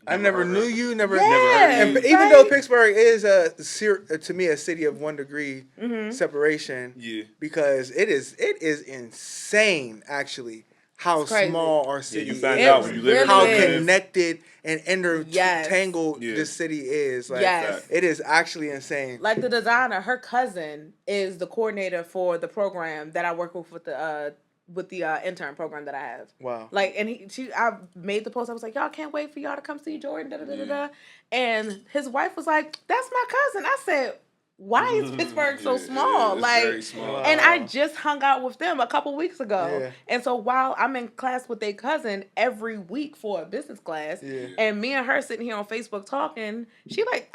I never knew you, never heard you. And even though Pittsburgh is to me a city of 1 degree separation, because it is insane actually. How small our city is, out when you live how connected and intertangled this city is. Like, it is actually insane. Like the designer, her cousin is the coordinator for the program that I work with the intern program that I have. Wow. Like, and I made the post. I was like, y'all can't wait for y'all to come see Jordan. Da, da, da, da, da. And his wife was like, that's my cousin. I said, why is Pittsburgh so small? Like, small. And I just hung out with them a couple weeks ago. Yeah. And so while I'm in class with their cousin every week for a business class, and me and her sitting here on Facebook talking,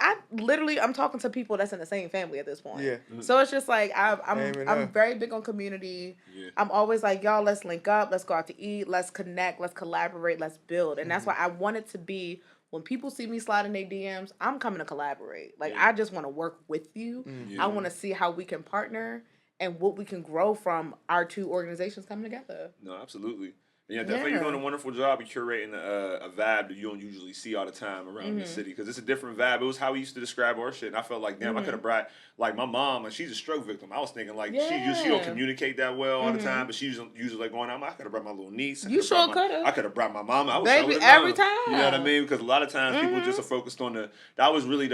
I'm talking to people that's in the same family at this point. Yeah. So it's just like, I'm very big on community. Yeah. I'm always like, y'all, let's link up, let's go out to eat, let's connect, let's collaborate, let's build. And that's why I want it to be, when people see me sliding their DMs, I'm coming to collaborate. Like, I just want to work with you. I want to see how we can partner and what we can grow from our two organizations coming together. No, absolutely. Yeah, definitely. You're doing a wonderful job of curating a vibe that you don't usually see all the time around the city, because it's a different vibe. It was how we used to describe our shit, and I felt like, damn, I could have brought, like, my mom, and she's a stroke victim. I was thinking, like, she don't communicate that well all the time, but she's usually like going out. I could have brought my little niece. You sure could have. I could have brought my mom. I was baby every time. You know what I mean? Because a lot of times people just are focused on that was really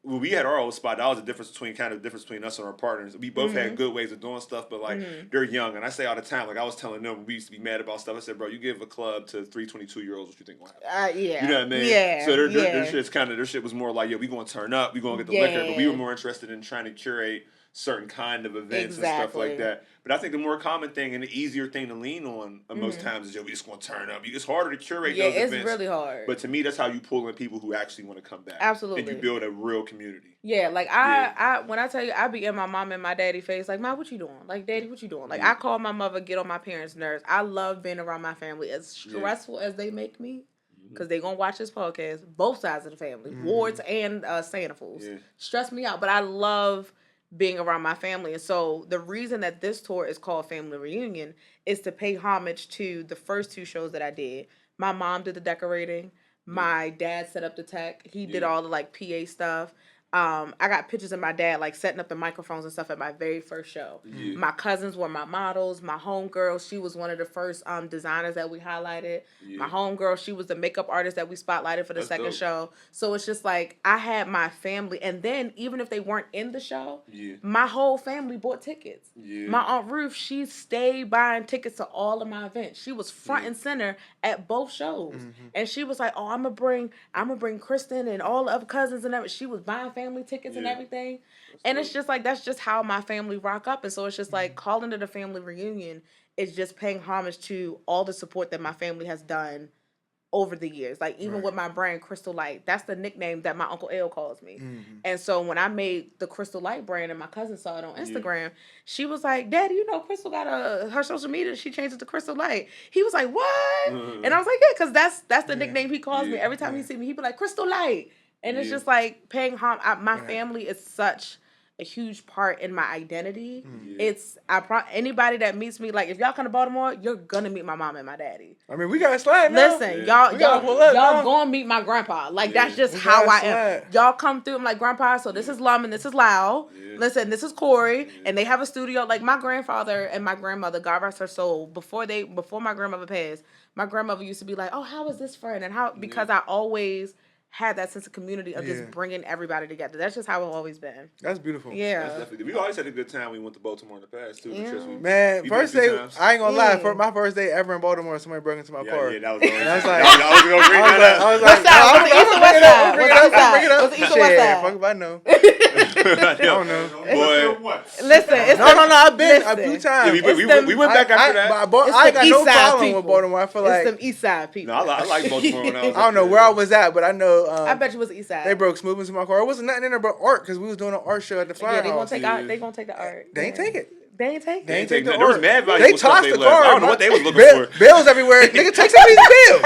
when we had our old spot, that was the difference between us and our partners. We both had good ways of doing stuff, but like they're young, and I say all the time, like I was telling them, we used to be mad about stuff. I said, bro, you give a club to 322-year-olds, what you think will happen? Yeah, you know what I mean? Yeah, so their shit was more like, yeah, we gonna turn up, we gonna get the liquor, but we were more interested in trying to curate certain kind of events and stuff like that. But I think the more common thing and the easier thing to lean on most times is, we just going to turn up. It's harder to curate those events. Yeah, it's really hard. But to me, that's how you pull in people who actually want to come back. Absolutely. And you build a real community. Yeah, like I when I tell you, I be in my mom and my daddy face, like, Mom, what you doing? Like, Daddy, what you doing? Like, I call my mother, get on my parents' nerves. I love being around my family, as stressful as they make me. Because they're going to watch this podcast, both sides of the family, Wards and Santafuls. Yeah. Stress me out, but I love being around my family. And so the reason that this tour is called Family Reunion is to pay homage to the first two shows that I did. My mom did the decorating. My dad set up the tech. He did all the like PA stuff. I got pictures of my dad like setting up the microphones and stuff at my very first show. My cousins were my models. My homegirl, she was one of the first designers that we highlighted. My homegirl, she was the makeup artist that we spotlighted for the second show. So it's just like I had my family, and then even if they weren't in the show, my whole family bought tickets. My Aunt Ruth, she stayed buying tickets to all of my events. She was front and center at both shows, and she was like, "Oh, I'm gonna bring Kristen and all the other cousins and everything." She was buying family tickets and everything. And it's just like, that's just how my family rock up. And so it's just like calling it a family reunion is just paying homage to all the support that my family has done over the years. Like even with my brand Crystal Light, that's the nickname that my Uncle L calls me. And so when I made the Crystal Light brand and my cousin saw it on Instagram, she was like, Daddy, you know Crystal got her social media, she changed it to Crystal Light. He was like, what? And I was like, yeah, because that's the nickname he calls me. Every time he see me, he be like, Crystal Light. And it's just like paying homage. My family is such a huge part in my identity. It's anybody that meets me, like if y'all come to Baltimore, you're gonna meet my mom and my daddy. I mean, we gotta slide now. Listen, y'all gonna meet my grandpa. Like that's just how I am. Y'all come through. I'm like, Grandpa, so this is Lum and this is LaL. Listen, this is Corey, and they have a studio. Like my grandfather and my grandmother, God rest her soul, before my grandmother passed, my grandmother used to be like, oh, how is this friend? And how, because I always had that sense of community of just bringing everybody together. That's just how it's always been. That's beautiful. Yeah. That's definitely. We always had a good time when we went to Baltimore in the past, too. Man, first day, I ain't gonna lie, for my first day ever in Baltimore, somebody broke into my car. Yeah, that was and I was like, I was gonna bring that up. I was like, I'm bring it up. Was it East or West side? Fuck if I know. I don't know. Boy. Listen, it's no, I've been a few times. Yeah, we went back after that. I got no problem with Baltimore. I feel like it's them East Side people. No, I like Baltimore when I was I don't know where I was at, but I know. I bet you was East Side. They broke smooth into my car. It wasn't nothing in there but art because we was doing an art show at the Flower House. They gonna take the art. They ain't take it. They ain't take it. They ain't take the There was art. mad They tossed the car. I don't know what they was looking for. Bills everywhere. Nigga, take some of these bills.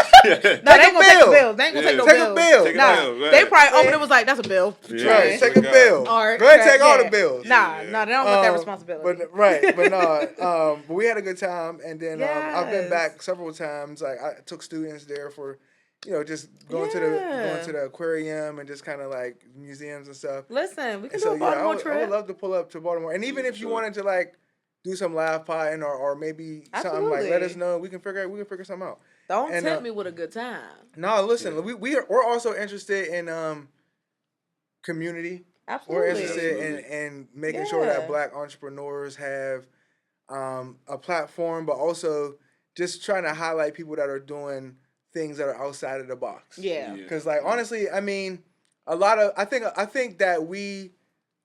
No, they ain't gonna take the bills. They ain't gonna take no bills. Take a bill. Nah, they probably opened it was like, that's a bill. Right, take a bill. Go ahead and take all the bills. Nah, they don't want that responsibility. But we had a good time, and then I've been back several times. Like I took students there for, just going to the aquarium and just kind of like museums and stuff. Listen, we can do a Baltimore trip. I would love to pull up to Baltimore, and even if you wanted to like do some live potting or maybe something, like let us know. We can figure something out. Don't tempt me with a good time. No, listen, we're also interested in community. Absolutely. We're interested in making sure that Black entrepreneurs have a platform, but also just trying to highlight people that are doing things that are outside of the box. Yeah. Because like honestly, I mean, I think that we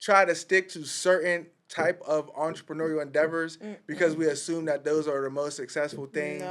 try to stick to certain type of entrepreneurial endeavors because we assume that those are the most successful things.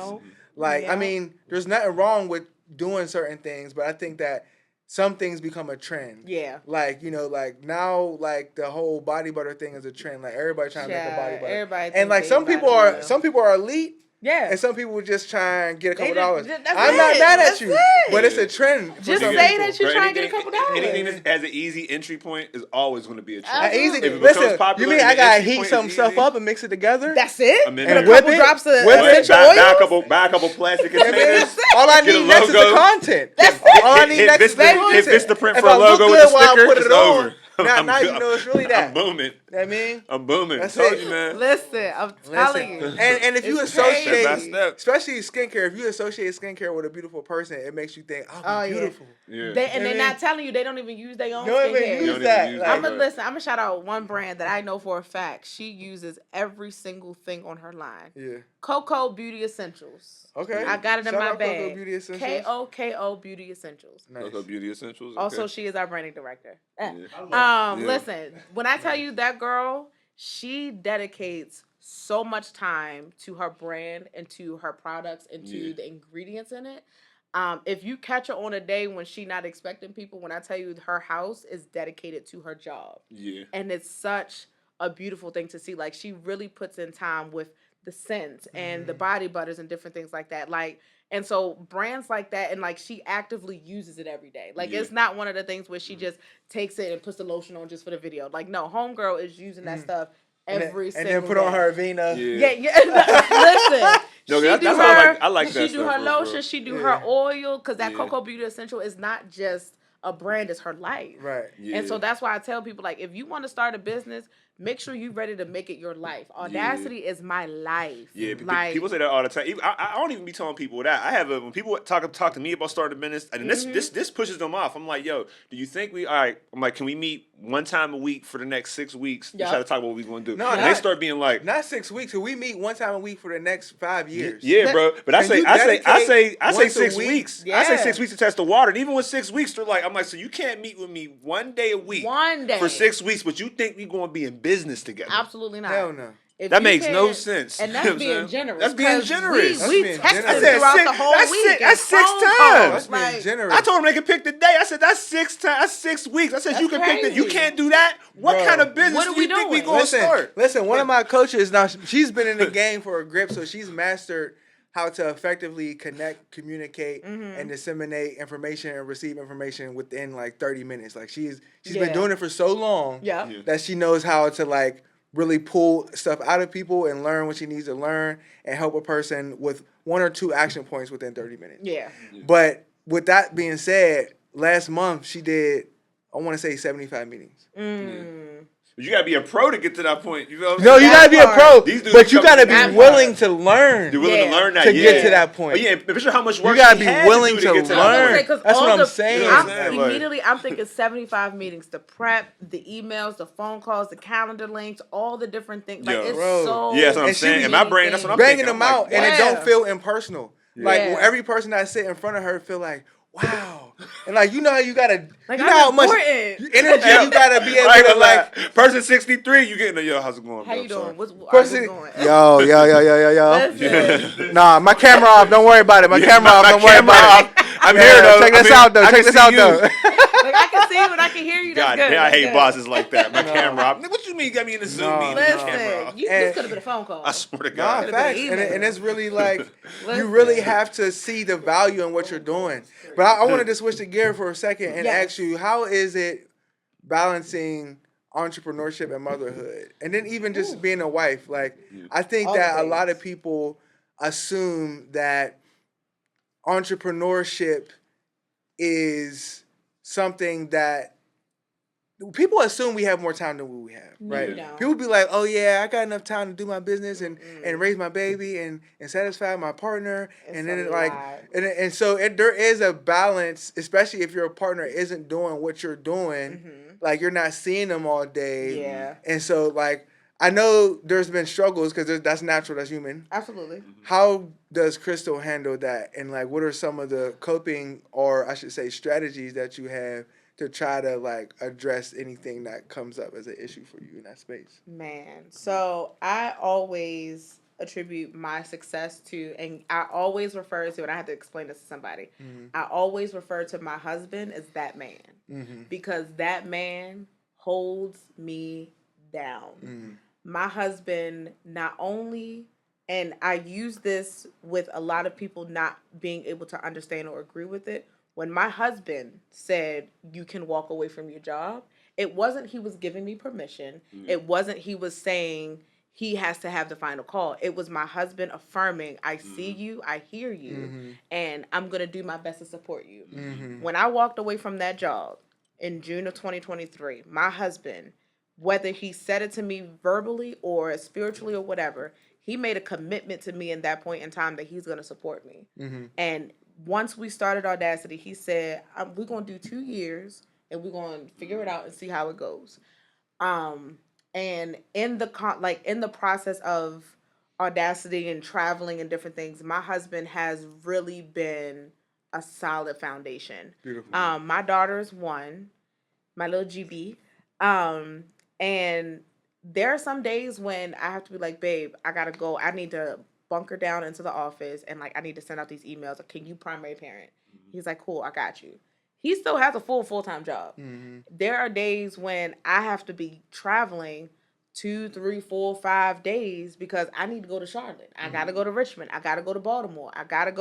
I mean, there's nothing wrong with doing certain things, but I think that some things become a trend. Yeah. Like, like now, like the whole body butter thing is a trend. Like everybody trying to make a body butter. Everybody and like some people are elite Yeah. And some people would just try and get a couple They dollars. just- I'm not mad at you, but it's a trend. for Just some say people. that you're trying to get a couple dollars. Anything that has an easy entry point is always going to be a trend. Absolutely. Easy. If it becomes Listen, popular you mean and I the gotta entry heat point some is stuff easy, up and mix it together? That's it. I'm in Put a there. couple drops of essential oils. Buy a couple plastic I mean, containers. all I Get a need next is the logo. content. That's All I need Hit next is the content. Vistaprint If for a I look logo with good a while I sticker, put it's it on, over. now you know it's really that. I'm booming. You know what I mean? I'm booming. That's Told it. you, man. Listen, I'm telling you. And if you It's associate, crazy. Step by step. especially skincare, if you associate skincare with a beautiful person, it makes you think, Oh, I'm yeah. beautiful. Yeah. They're not telling you. They don't even use their own You don't even skincare. use don't that. even use Like, I'm gonna shout out one brand that I know for a fact. She uses every single thing on her line. yeah. Coco Beauty Essentials. Okay. I got it in Shout my out Coco bag. Beauty Essentials. KOKO Beauty Essentials. Nice. Those are beauty essentials. Okay. Also, she is our branding director. Yeah. Listen, when I tell you that girl, she dedicates so much time to her brand and to her products and to the ingredients in it. If you catch her on a day when she's not expecting people, when I tell you her house is dedicated to her job. Yeah. And it's such a beautiful thing to see. Like, she really puts in time with the scents and the body butters and different things like that. Like, and so brands like that, and like she actively uses it every day. Like, it's not one of the things where she just takes it and puts the lotion on just for the video. Like, no, homegirl is using that stuff every single day. And then put on her Avena. Listen, No, she that's do how her. I like that She do stuff, her bro. lotion. She do her oil, because that Coco Beauty Essential is not just a brand; it's her life. Right. Yeah. And so that's why I tell people, like, if you want to start a business, make sure you're ready to make it your life. Audacity is my life. Yeah, like, people say that all the time. I don't even be telling people that. When people talk to me about starting a business, and this pushes them off. I'm like, yo, do you think all right? I'm like, can we meet one time a week for the next 6 weeks to try to talk about what we're going to do? No, and they start being like, not 6 weeks. So we meet one time a week for the next 5 years. Yeah, bro. But I say once 6 a week? weeks. Yeah. I say 6 weeks to test the water. And even with 6 weeks, they're like, I'm like, so you can't meet with me one day a week. One day. For 6 weeks, but you think we're going to be in business together. Absolutely not. Hell no. If That you makes no can't- sense. And You that's know what I'm being saying? generous. That's being 'cause generous. That's We being texted generous. throughout That's the whole that's week. six- that's and 6 phone times. calls, That's being like, generous. I told them they could pick the day. I said that's 6 times. That's 6 weeks. I said That's you can pick the. You crazy. can't do that. What Bro, kind of business what are do you we think we doing? going to start? Listen, one of my coaches now, she's been in the game for a grip, so she's mastered how to effectively connect, communicate, and disseminate information and receive information within like 30 minutes. Like she's been doing it for so long that she knows how to like really pull stuff out of people and learn what she needs to learn and help a person with 1 or 2 action points within 30 minutes. Yeah. But with that being said, last month she did, I want to say 75 meetings. But you gotta be a pro to get to that point. You know what I'm No, saying? you gotta be a pro, These dudes but you come gotta from that be willing to learn. You're willing to learn that to get to that point. Oh, yeah, picture how much work You gotta she be had willing to, to get to that learn. point. Because That's all what I'm the- saying. You know what I'm saying? Like- Immediately, I'm thinking 75 meetings: the prep, the emails, the phone calls, the calendar links, all the different things. Like, Yo, it's bro. so. Yeah, that's what I'm And she saying. was In my brain, that's what I'm banging thinking. them out, and it don't Yeah. feel impersonal. Like Yeah. when every person that sit in front of her feel like, wow, and like you know how you gotta, Like, you know I'm how much important. energy you gotta be able to like. person 63, you getting yo, how's it going? How bro? you Sorry. doing? What's Person, going? yo. Listen. Nah, my camera off. Don't worry about it. My camera off. Don't worry about it. I'm Yeah, here though. Check this out though. I Check can this see out you. though. Like, I can see you and I can hear you. That's God good. damn, I That's hate good. bosses like that. My camera off. What you mean you got me in the Zoom meeting? Camera Listen, off. this could have been a phone call. I swear to Nah, God. Could've facts, been and, email. and it's really like you Listen. really have to see the value in what you're doing. But I wanted to switch the gear for a second and Yes. ask you, how is it balancing entrepreneurship and motherhood, and then even just being a wife? Like, I think All that the a lot of things. people assume that entrepreneurship is something that people assume we have more time than we have, right? No. People be like, oh yeah, I got enough time to do my business and raise my baby and satisfy my partner. It's And then a it like, lie. and so there is a balance, especially if your partner isn't doing what you're doing, like you're not seeing them all day. Yeah. And so like, I know there's been struggles because that's natural, that's human. Absolutely. How does Crystal handle that? And like, what are some of the coping, or I should say strategies that you have to try to like address anything that comes up as an issue for you in that space? Man, so I always attribute my success to, and I always refer to, and I had to explain this to somebody, I always refer to my husband as that man, because that man holds me down. My husband not only and I use this with a lot of people not being able to understand or agree with it. When my husband said, you can walk away from your job, it wasn't he was giving me permission. It wasn't he was saying he has to have the final call. It was my husband affirming, I see you, I hear you, and I'm going to do my best to support you. When I walked away from that job in June of 2023, my husband, whether he said it to me verbally or spiritually or whatever, he made a commitment to me in that point in time that he's going to support me. And once we started Audacity, he said, we're going to do 2 years and we're going to figure it out and see how it goes. And in the process of Audacity and traveling and different things, my husband has really been a solid foundation. Beautiful. My daughter's 1, my little GB. And there are some days when I have to be like, babe, I got to go. I need to bunker down into the office and like I need to send out these emails. Can you primary parent? He's like, cool, I got you. He still has a full-time job. There are days when I have to be traveling 2, 3, 4, 5 days because I need to go to Charlotte. I gotta go to Richmond. I gotta go to Baltimore. I gotta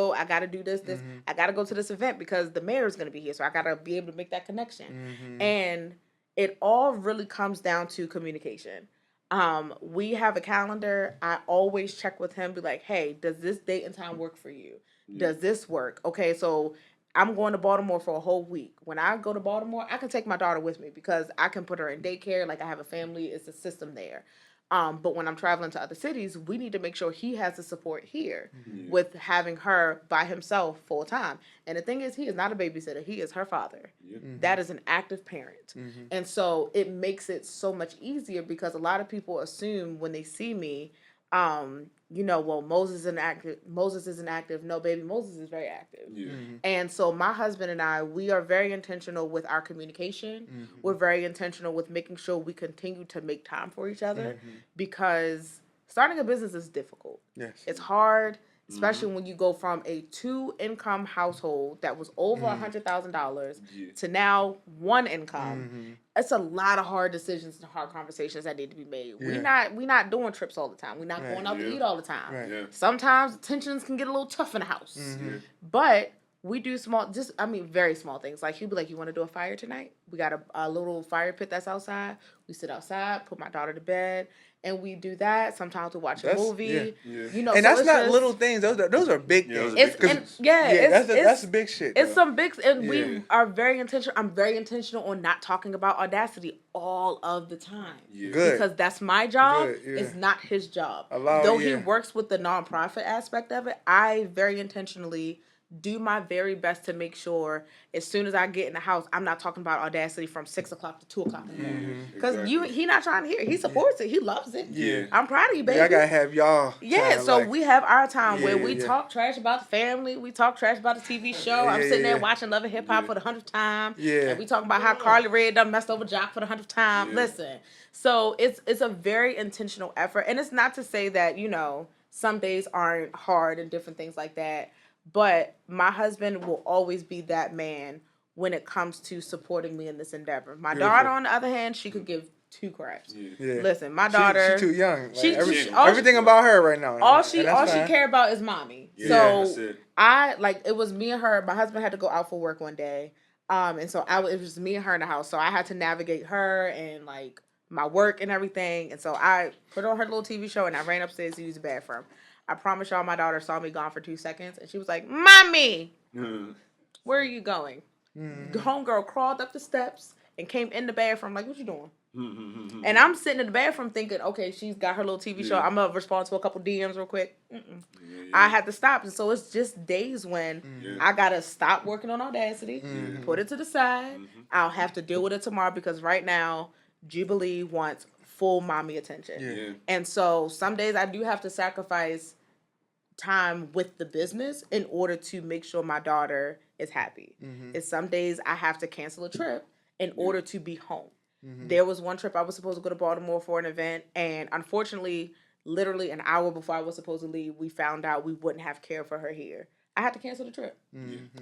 do this. I gotta go to this event because the mayor is gonna be here. So I gotta be able to make that connection. And it all really comes down to communication. We have a calendar. I always check with him, be like, hey, does this date and time work for you? Does this work? Okay, so I'm going to Baltimore for a whole week. When I go to Baltimore, I can take my daughter with me because I can put her in daycare. Like I have a family, it's a system there. But when I'm traveling to other cities, we need to make sure he has the support here with having her by himself full time. And the thing is, he is not a babysitter. He is her father. That is an active parent. And so it makes it so much easier because a lot of people assume when they see me, well, Moses isn't active. No, baby, Moses is very active. And so my husband and I, we are very intentional with our communication. We're very intentional with making sure we continue to make time for each other because starting a business is difficult. Yes. It's hard, especially when you go from a 2-income household that was over $100,000 to now 1 income. It's a lot of hard decisions and hard conversations that need to be made. We not doing trips all the time. We're not going out to eat all the time. Sometimes tensions can get a little tough in the house. But we do very small things. Like he'll be like, you want to do a fire tonight? We got a little fire pit that's outside. We sit outside, put my daughter to bed, and we do that. Sometimes we watch a movie. And so that's not little things. Those are big things. That's big shit. It's some big, and we are very intentional. I'm very intentional on not talking about Audacity all of the time. Good. Because that's my job. It's not his job. Though he works with the nonprofit aspect of it, I very intentionally do my very best to make sure as soon as I get in the house, I'm not talking about Audacity from 6 o'clock to 2 o'clock in the morning. Because he not trying to hear it. He supports it. He loves it. I'm proud of you, baby. I gotta have y'all. So we have our time where we talk trash about the family. We talk trash about the TV show. I'm sitting there watching Love and Hip Hop for the 100th time. And we talk about how Carly Rae done messed over Jock for the 100th time. Listen. So it's a very intentional effort. And it's not to say that, some days aren't hard and different things like that. But my husband will always be that man when it comes to supporting me in this endeavor. My daughter, on the other hand, she could give 2 craps. Listen, my daughter, she's too young. Like, everything about her right now. All she care about is mommy. So it was me and her. My husband had to go out for work one day, and so it was me and her in the house. So I had to navigate her and like my work and everything. And so I put on her little TV show and I ran upstairs to use the bathroom. I promise y'all, my daughter saw me gone for 2 seconds, and she was like, Mommy, where are you going? The homegirl crawled up the steps and came in the bathroom like, what you doing? And I'm sitting in the bathroom thinking, okay, she's got her little TV show. I'm going to respond to a couple DMs real quick. I had to stop. And so it's just days when I got to stop working on Audacity, put it to the side. I'll have to deal with it tomorrow because right now, Jubilee wants full mommy attention. And so some days I do have to sacrifice time with the business in order to make sure my daughter is happy. And some days I have to cancel a trip in order to be home. There was one trip I was supposed to go to Baltimore for an event, and unfortunately, literally an hour before I was supposed to leave, we found out we wouldn't have care for her here. I had to cancel the trip.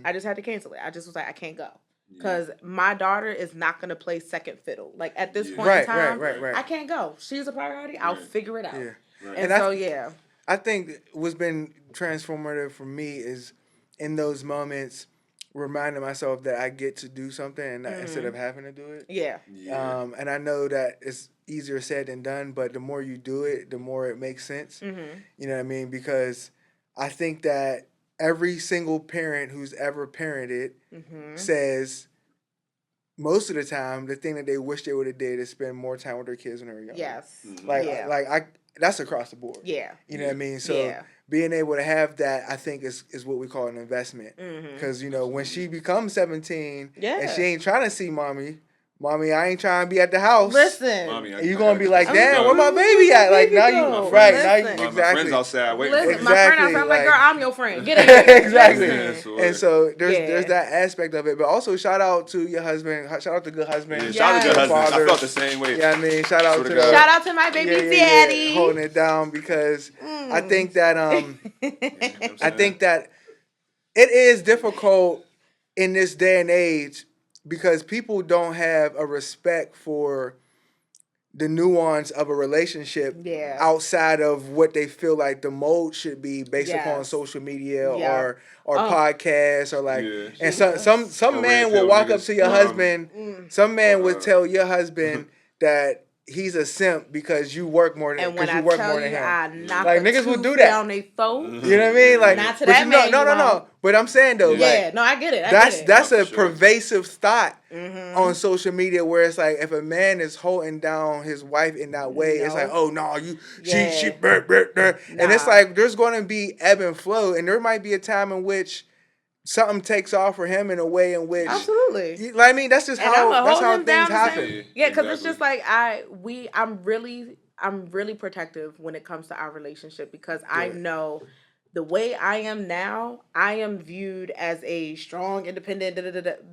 I just had to cancel it. I just was like, I can't go. Because my daughter is not going to play second fiddle. Like, at this point in time, I can't go. She's a priority. I'll figure it out. And so, I think what's been transformative for me is in those moments reminding myself that I get to do something and instead of having to do it. Yeah. And I know that it's easier said than done, but the more you do it, the more it makes sense. Mm-hmm. You know what I mean? Because I think that every single parent who's ever parented says most of the time the thing that they wish they would have did is spend more time with their kids when they were young. Yes. That's across the board. Yeah. You know what I mean? So being able to have that, I think, is what we call an investment. Because, when she becomes 17 and she ain't trying to see mommy, I ain't trying to be at the house. Listen. Mommy, you're going to be like, damn, where my baby at? Like, now you, right. Now you, exactly. My friend's outside waiting for me. My friend outside, I'm like, girl, I'm your friend. Get in here. Exactly. Yeah, and so there's that aspect of it. But also, shout out to your husband. Shout out to Good Husband. Yeah, shout out to Good Husband. I felt the same way. Yeah, I mean, shout out to my baby daddy. Holding it down because I think that, I think that it is difficult in this day and age because people don't have a respect for the nuance of a relationship outside of what they feel like the mold should be based upon social media or podcasts or like. And some man will walk up to your husband. Some man would tell your husband that he's a simp because you work more than him. And when I tell you, I knock like niggas will do that down their throat. You know what I mean? Like not to that man. No. But I'm saying though, no, I get it. That's a pervasive thought on social media where it's like if a man is holding down his wife in that way, it's like, oh no, she and it's like there's going to be ebb and flow, and there might be a time in which something takes off for him in a way in which absolutely. I mean, that's just how things happen. Yeah, because it's just like I'm really protective when it comes to our relationship because I know the way I am now, I am viewed as a strong, independent,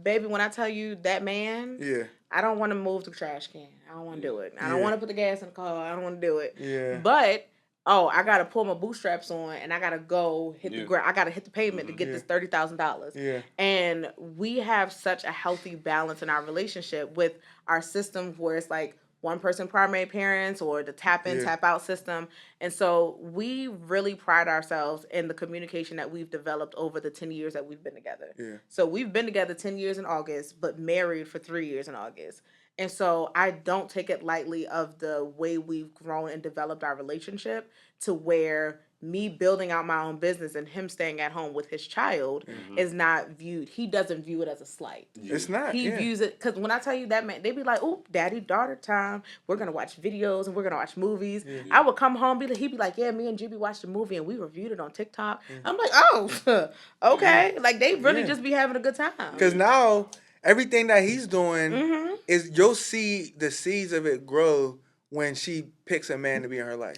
baby. When I tell you that man, I don't want to move the trash can. I don't want to do it. I don't want to put the gas in the car. I don't want to do it. Yeah. But I gotta pull my bootstraps on and I gotta go hit the ground. I gotta hit the pavement to get this $30,000. Yeah. And we have such a healthy balance in our relationship with our system where it's like one person primary parents or the tap in, tap out system. And so we really pride ourselves in the communication that we've developed over the 10 years that we've been together. Yeah. So we've been together 10 years in August, but married for 3 years in August. And so I don't take it lightly of the way we've grown and developed our relationship to where me building out my own business and him staying at home with his child is not viewed. He doesn't view it as a slight. It's not. He views it, because when I tell you that, man, they be like, oh, daddy-daughter time. We're going to watch videos and we're going to watch movies. Yeah. I would come home, he'd be like, yeah, me and GB watched a movie and we reviewed it on TikTok. I'm like, oh, okay. Like, they really just be having a good time. Because now, everything that he's doing is you'll see the seeds of it grow when she picks a man to be in her life.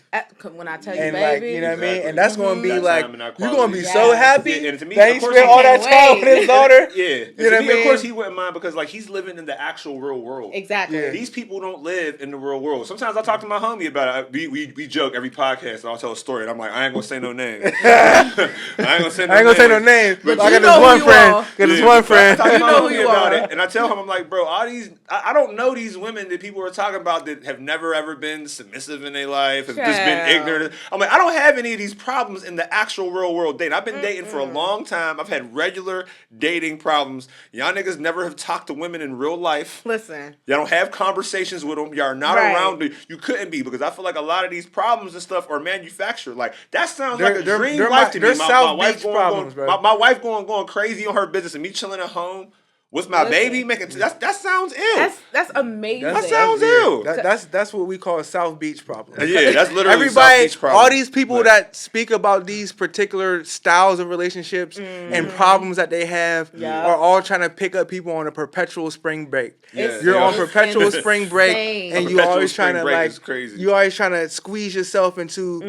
When I tell you, and baby. Like, you know what I mean? And that's going to be like, you're going to be so happy and to me, that he spent all that time with his daughter. You know what I mean? Of course, he wouldn't mind because like he's living in the actual real world. Exactly. Yeah. These people don't live in the real world. Sometimes I talk to my homie about it. We joke every podcast and I'll tell a story and I'm like, I ain't going to say no name. I ain't going to say no name. But I got this one friend. Got this one friend. I talk to my homie about it and I tell him, I'm like, bro, all these, I don't know these women that people are talking about that have never ever been submissive in their life, have just been ignorant. I'm like, I don't have any of these problems in the actual real world dating. I've been dating for a long time. I've had regular dating problems. Y'all niggas never have talked to women in real life. Listen. Y'all don't have conversations with them. Y'all are not around them. You couldn't be because I feel like a lot of these problems and stuff are manufactured. Like, that sounds like a dream life to me. My wife going crazy on her business and me chilling at home with my baby making that sounds ill. That's amazing. That sounds ill. That's what we call a South Beach problem. Yeah, that's literally everybody. South Beach problem. All these people that speak about these particular styles of relationships and problems that they have are all trying to pick up people on a perpetual spring break. You're on perpetual spring break, and you always trying to you always trying to squeeze yourself into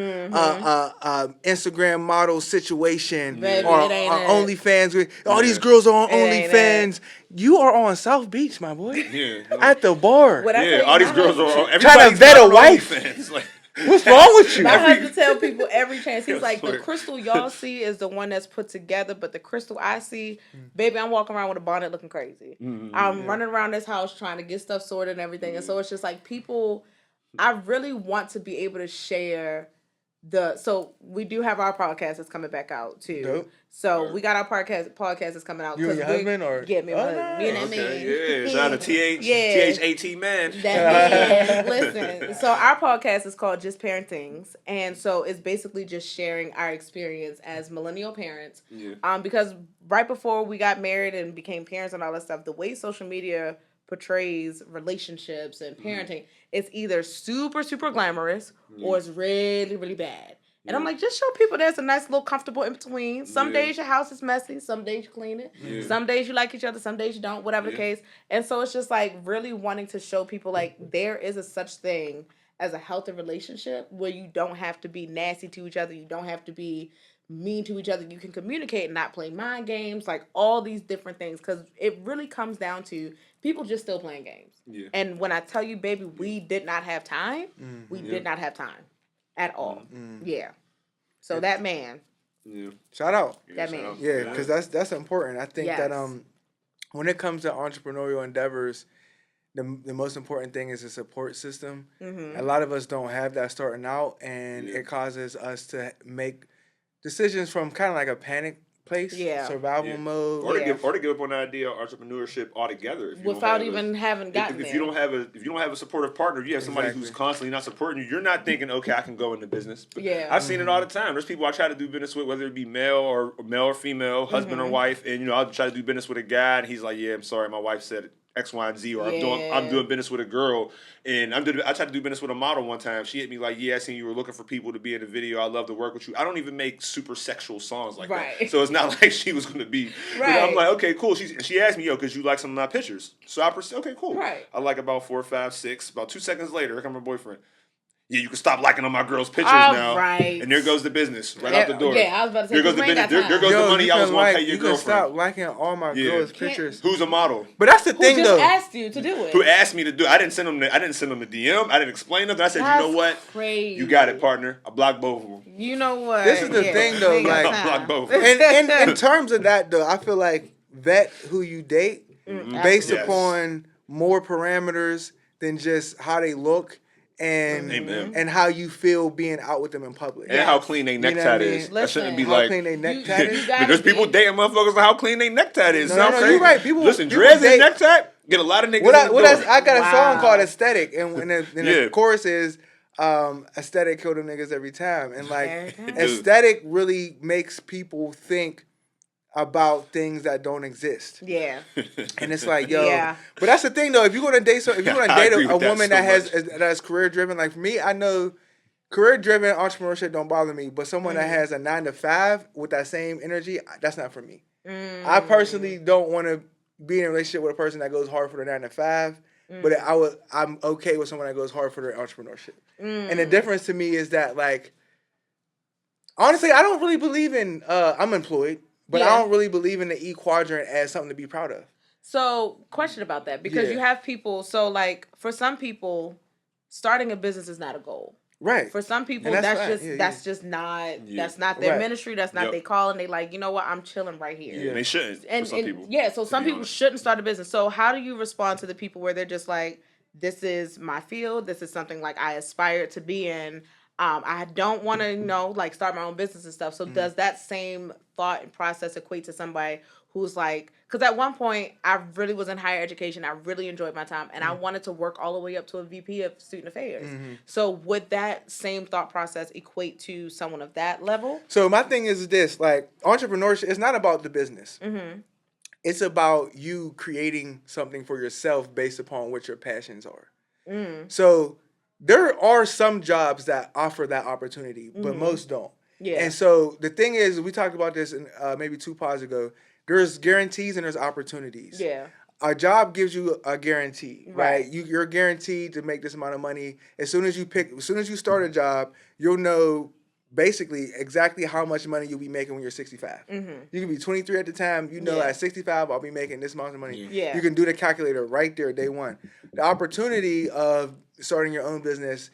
Instagram model situation or OnlyFans. All these girls are on OnlyFans. You are on South Beach, my boy. Yeah. At the bar. All these girls are on. Trying to vet a wife. What's wrong with you? I have to tell people every chance. He's like, the crystal y'all see is the one that's put together, but the crystal I see, baby, I'm walking around with a bonnet looking crazy. I'm running around this house trying to get stuff sorted and everything. And so it's just like people, I really want to be able to share So we do have our podcast that's coming back out too. Dope. So we got our podcast that's coming out. You and your husband, or me and my husband. Me and that man. Yeah, shout out to THAT man. That man. Listen, so our podcast is called Just Parentings, and so it's basically just sharing our experience as millennial parents. Yeah. Because right before we got married and became parents and all that stuff, the way social media portrays relationships and parenting, it's either super, super glamorous or it's really, really bad. And I'm like, just show people there's a nice little comfortable in between. Some days your house is messy, some days you clean it. Yeah. Some days you like each other, some days you don't, whatever the case. And so it's just like really wanting to show people like there is a such thing as a healthy relationship where you don't have to be nasty to each other. You don't have to be mean to each other. You can communicate and not play mind games, like all these different things, because it really comes down to people just still playing games. Yeah. And when I tell you, baby, we did not have time. We did not have time at all. Yeah. So that man. Yeah. Shout out. That man. Out. Yeah, because that's important. I think that when it comes to entrepreneurial endeavors, the most important thing is a support system. A lot of us don't have that starting out, and it causes us to make decisions from kind of like a panic place, survival mode, or to give up on the idea of entrepreneurship altogether. If you without even having gotten if you don't have a supportive partner, if you have somebody who's constantly not supporting you, you're not thinking, okay, I can go into business. But I've seen it all the time. There's people I try to do business with, whether it be male or female, husband or wife, and I'll try to do business with a guy, and he's like, yeah, I'm sorry, my wife said X, Y, and Z, or I'm doing business with a girl, and I tried to do business with a model one time. She hit me like, yeah, I seen you were looking for people to be in a video. I love to work with you. I don't even make super sexual songs like that. So it's not like she was going to be. I'm like, okay, cool. She asked me, because you like some of my pictures. So I proceed, okay, cool. I like about 4, 5, 6. About 2 seconds later, here comes my boyfriend. Yeah, you can stop liking on my girl's pictures now. And there goes the business out the door. Yeah, I was about to say, there goes the business. There goes the money I was going to pay your girlfriend. You can stop liking all my girl's pictures. Who's a model? But that's the thing, though. Who just asked you to do it? Who asked me to do it? I didn't send them the DM. I didn't explain nothing. I said, you know what? Crazy. You got it, partner. I blocked both of them. You know what? This is the thing, though. Like, I blocked both. And in terms of that, though, I feel like vet who you date based upon more parameters than just how they look. And how you feel being out with them in public. And how clean their necktie is. That shouldn't be like... How clean their necktie is. Because people dating motherfuckers like how clean their necktie is. No, you're right. Listen, dreads and necktie, get a lot of niggas I got a song called Aesthetic, and the chorus is, aesthetic kill them niggas every time. And like, aesthetic really makes people think about things that don't exist. Yeah. And it's like, yo. But that's the thing, though. If you're gonna date a woman that's career driven, like for me, I know career driven entrepreneurship don't bother me, but someone that has a 9 to 5 with that same energy, that's not for me. I personally don't want to be in a relationship with a person that goes hard for their 9 to 5, but I'm okay with someone that goes hard for their entrepreneurship. And the difference to me is that, like, honestly, I don't really believe in I'm employed. But I don't really believe in the E quadrant as something to be proud of. So, question about that. Because you have people, so like, for some people, starting a business is not a goal. Right. For some people, that's just not their ministry. That's not their calling. They like, you know what, I'm chilling right here. Yeah, they shouldn't. And some people. Yeah, so some people shouldn't start a business. So how do you respond to the people where they're just like, this is my field. This is something like I aspire to be in. I don't want to, like, start my own business and stuff. So does that same thought and process equate to somebody who's like, because at one point I really was in higher education. I really enjoyed my time and I wanted to work all the way up to a VP of student affairs. So would that same thought process equate to someone of that level? So my thing is this, like, entrepreneurship is not about the business. It's about you creating something for yourself based upon what your passions are. So there are some jobs that offer that opportunity, but most don't. Yeah. And so the thing is, we talked about this in, maybe 2 pods ago. There's guarantees and there's opportunities. Yeah. A job gives you a guarantee, right? You're guaranteed to make this amount of money. As soon as you start a job, you'll know basically exactly how much money you'll be making when you're 65. You can be 23 at the time. You know, at 65, I'll be making this amount of money. You can do the calculator right there, day one. The opportunity of starting your own business,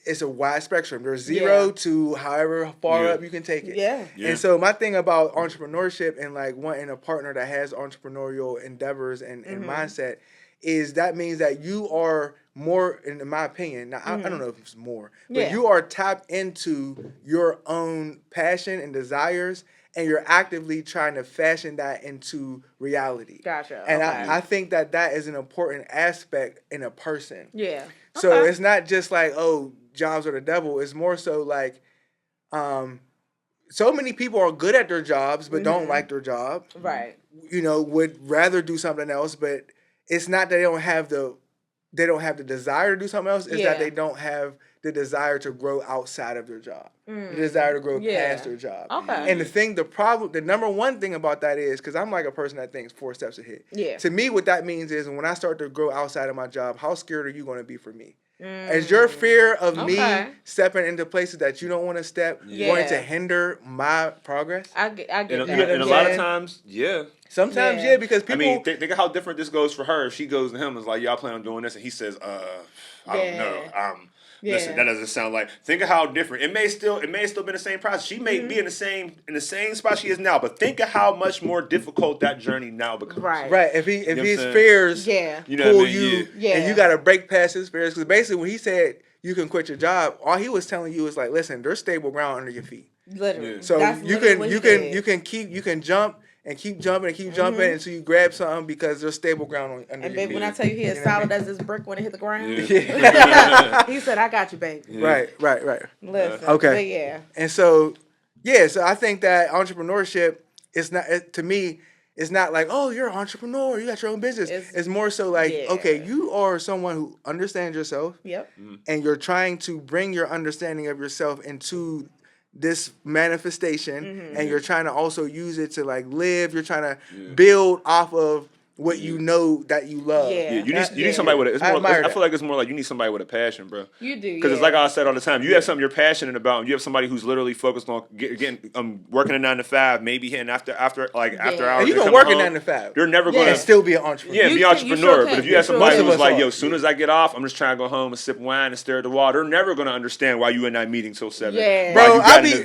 it's a wide spectrum. There's 0 to however far up you can take it. And so my thing about entrepreneurship and like wanting a partner that has entrepreneurial endeavors and mindset is that means that you are more, in my opinion, now I don't know if it's more, but you are tapped into your own passion and desires, and you're actively trying to fashion that into reality. Gotcha. And I think that is an important aspect in a person. Yeah. So it's not just like, oh, jobs are the devil. It's more so like, so many people are good at their jobs but don't like their job. Right. You know, would rather do something else, but it's not that they don't have the desire to do something else. It's that they don't have the desire to grow outside of their job. The desire to grow past their job. Okay. And the number one thing about that is, because I'm like a person that thinks 4 steps ahead. Yeah. To me, what that means is, when I start to grow outside of my job, how scared are you going to be for me? Is your fear of me stepping into places that you don't want to step going to hinder my progress? I get that. And a lot of times, Sometimes, because people... I mean, think of how different this goes for her. If she goes to him and is like, y'all plan on doing this, and he says, I don't know. Listen, that doesn't sound like... Think of how different. It may still be the same process. She may be in the same spot she is now, but think of how much more difficult that journey now becomes. Right. If his fears pull you, and you got to break past his fears, because basically when he said you can quit your job, all he was telling you is like, listen, there's stable ground under your feet. Literally. So you can jump and keep jumping until you grab something, because there's stable ground under your feet. And baby, when I tell you he is solid as this brick when it hit the ground, he said, I got you, baby. Right. Listen. Okay. And so I think that entrepreneurship is not, to me, it's not like, oh, you're an entrepreneur, you got your own business. It's more so like, okay, you are someone who understands yourself. Yep. And you're trying to bring your understanding of yourself into this manifestation, and you're trying to also use it to like live. You're trying to build off of what you know that you love. You need somebody with it. I feel like it's more like you need somebody with a passion, bro. You do, because it's like I said all the time. You have something you're passionate about, and you have somebody who's literally focused on getting working a 9 to 5, maybe hitting after hours. And you can work a 9 to 5. You're never going to still be an entrepreneur. Yeah, be an entrepreneur. But if you have somebody who's like, yo, as soon as I get off, I'm just trying to go home and sip wine and stare at the wall. They're never going to understand why you in that meeting till 7. Yeah, bro. I'll be in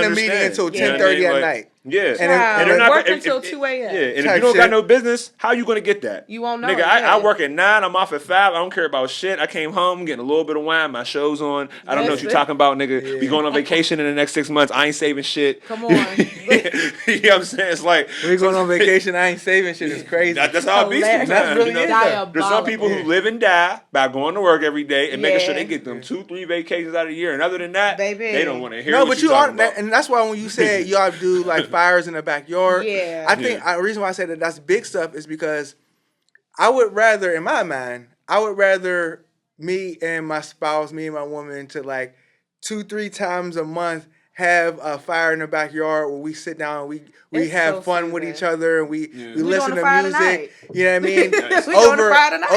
the meeting until 10:30 at night. Yeah, and they're not working until 2 a.m. Yeah, and if you don't got no business, how you gonna get that? You won't know. Nigga, I work at 9. I'm off at 5. I don't care about shit. I came home getting a little bit of wine. My show's on. I don't know what you're talking about, nigga. We going on vacation in the next 6 months. I ain't saving shit. Come on. You know what I'm saying? It's like we going on vacation. I ain't saving shit. It's crazy. That's how it be sometimes. That's really There's some people who live and die by going to work every day and making sure they get them 2-3 vacations out of the year. And other than that, they don't want to hear. No, what but you talking about. And that's why when you said y'all do like fires in the backyard. Yeah. I think the reason why I say that's big stuff is because I would rather, in my mind, me and my spouse, me and my woman, to like 2-3 times a month have a fire in the backyard where we sit down and we have fun with each other and we listen to music. You know what I mean?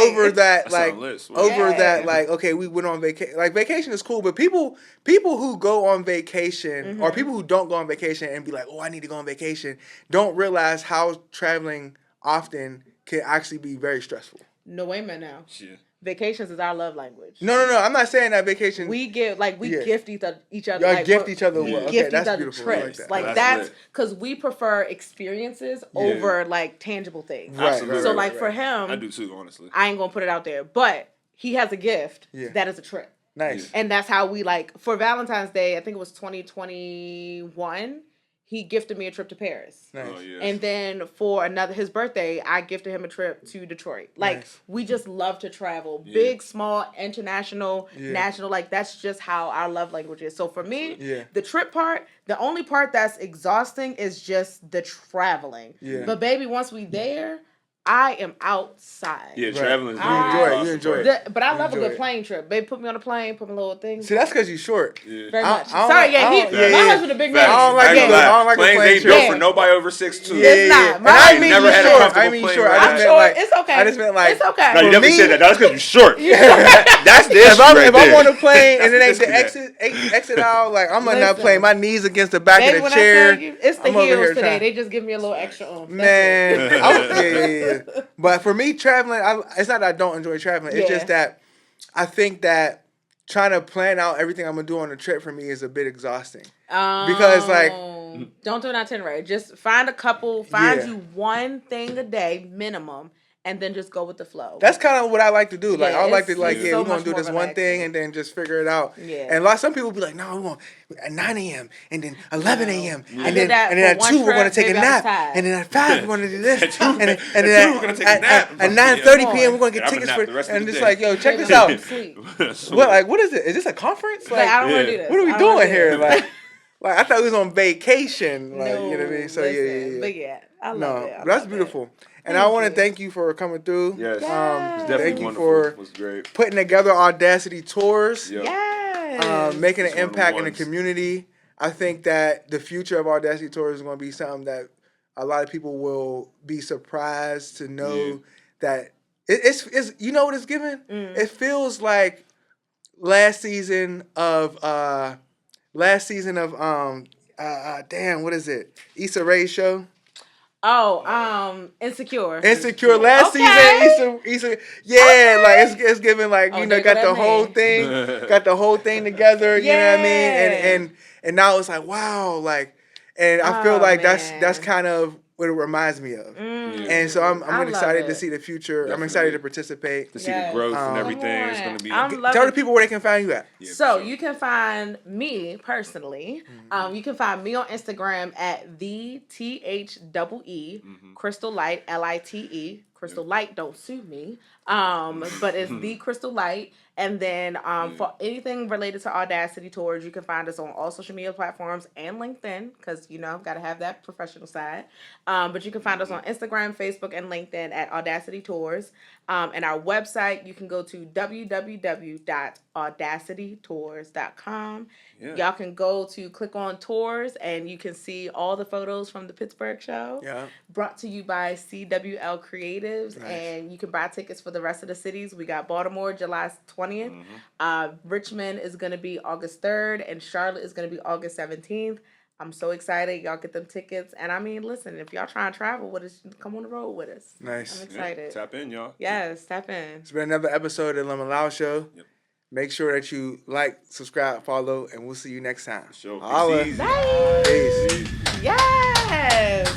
over that, like, okay, we went on vacation. Like, vacation is cool, but people who go on vacation or people who don't go on vacation and be like, oh, I need to go on vacation, don't realize how traveling often can actually be very stressful. No, wait a minute now. Yeah. Vacations is our love language. No. I'm not saying that vacation. We give gift each other. Y'all gift each other. We gift each other trips. Like that's because we prefer experiences over like tangible things. Right. So like for him, I do too. Honestly, I ain't gonna put it out there, but he has a gift that is a trip. Nice. And that's how we like for Valentine's Day. I think it was 2021. He gifted me a trip to Paris. Nice. Oh, yes. And then for his birthday, I gifted him a trip to Detroit. Like, we just love to travel. Yeah. Big, small, international, national. Like, that's just how our love language is. So for me, the trip part, the only part that's exhausting is just the traveling. Yeah. But baby, once we there, I am outside. Yeah, traveling. You enjoy it. But I love a good plane trip. Babe, put me on a plane, put me little things. See, that's because you're short. Yeah. Very much. Sorry, my husband a big man. I don't like planes ain't built for nobody over 6'2". It's not. I mean never had a comfortable plane. I'm short. It's okay. I just meant like. It's okay. No, you never said that. That's because you're short. That's the issue right there. If I'm on a plane and it ain't the exit out, like I'm on that plane, my knees against the back of the chair. It's the heels today. They just give me a little extra oomph. Man. But for me, traveling, it's not that I don't enjoy traveling. It's just that I think that trying to plan out everything I'm going to do on a trip for me is a bit exhausting. Because, like... Don't do an itinerary. Just find you one thing a day, minimum, and then just go with the flow. That's kind of what I like to do. Like, I like to, like, so we're going to do this one thing and then just figure it out. Yeah. And some people be like, no, we're going at 9 a.m. and then 11 a.m. And then at 2, we're going to take a nap. And then at 5, we're going to do this. And then at 9:30 p.m., we're going to get tickets for it. And it's like, yo, check this out. What is it? Is this a conference? Like, I don't want to do this. What are we doing here? Like, I thought we was on vacation. Like, no, you know what I mean? So, listen, but yeah, I love it. That's beautiful. And I want to thank you for coming through. Yes. Thank you for putting together Audacity tours. Yep. Yes. Making an impact in the community. I think that the future of Audacity tours is going to be something that a lot of people will be surprised to know that it's you know what it's giving? It feels like last season of damn, what is it? Issa Rae's show. Oh, Insecure. Insecure. Last season, Issa. Yeah, like it's giving like got the whole thing together. You know what I mean? And now it's like wow, like, and I feel like that's kind of what it reminds me of. And so I'm really excited to see the future. Definitely. I'm excited to participate. To see the growth and everything. It's going to be. Tell the people where they can find you at. Yeah, so you can find me personally. You can find me on Instagram at THEE Crystal Light LITE. Crystal Light, don't sue me. But it's the Crystal Light. And then for anything related to Audacity tours, you can find us on all social media platforms and LinkedIn because, got to have that professional side. But you can find us on Instagram, Facebook, and LinkedIn at Audacity Tours. And our website, you can go to www.audacitytours.com. Yeah. Y'all can click on tours, and you can see all the photos from the Pittsburgh show. Yeah. Brought to you by CWL Creatives. Nice. And you can buy tickets for the rest of the cities. We got Baltimore, July 20th. Richmond is going to be August 3rd, and Charlotte is going to be August 17th. I'm so excited. Y'all get them tickets. And I mean, listen, if y'all trying to travel with us, come on the road with us. Nice. I'm excited. Yeah, tap in, y'all. Yes, tap in. It's been another episode of Lum LaL Show. Yep. Make sure that you like, subscribe, follow, and we'll see you next time. Sure. Peace. Peace. Yes.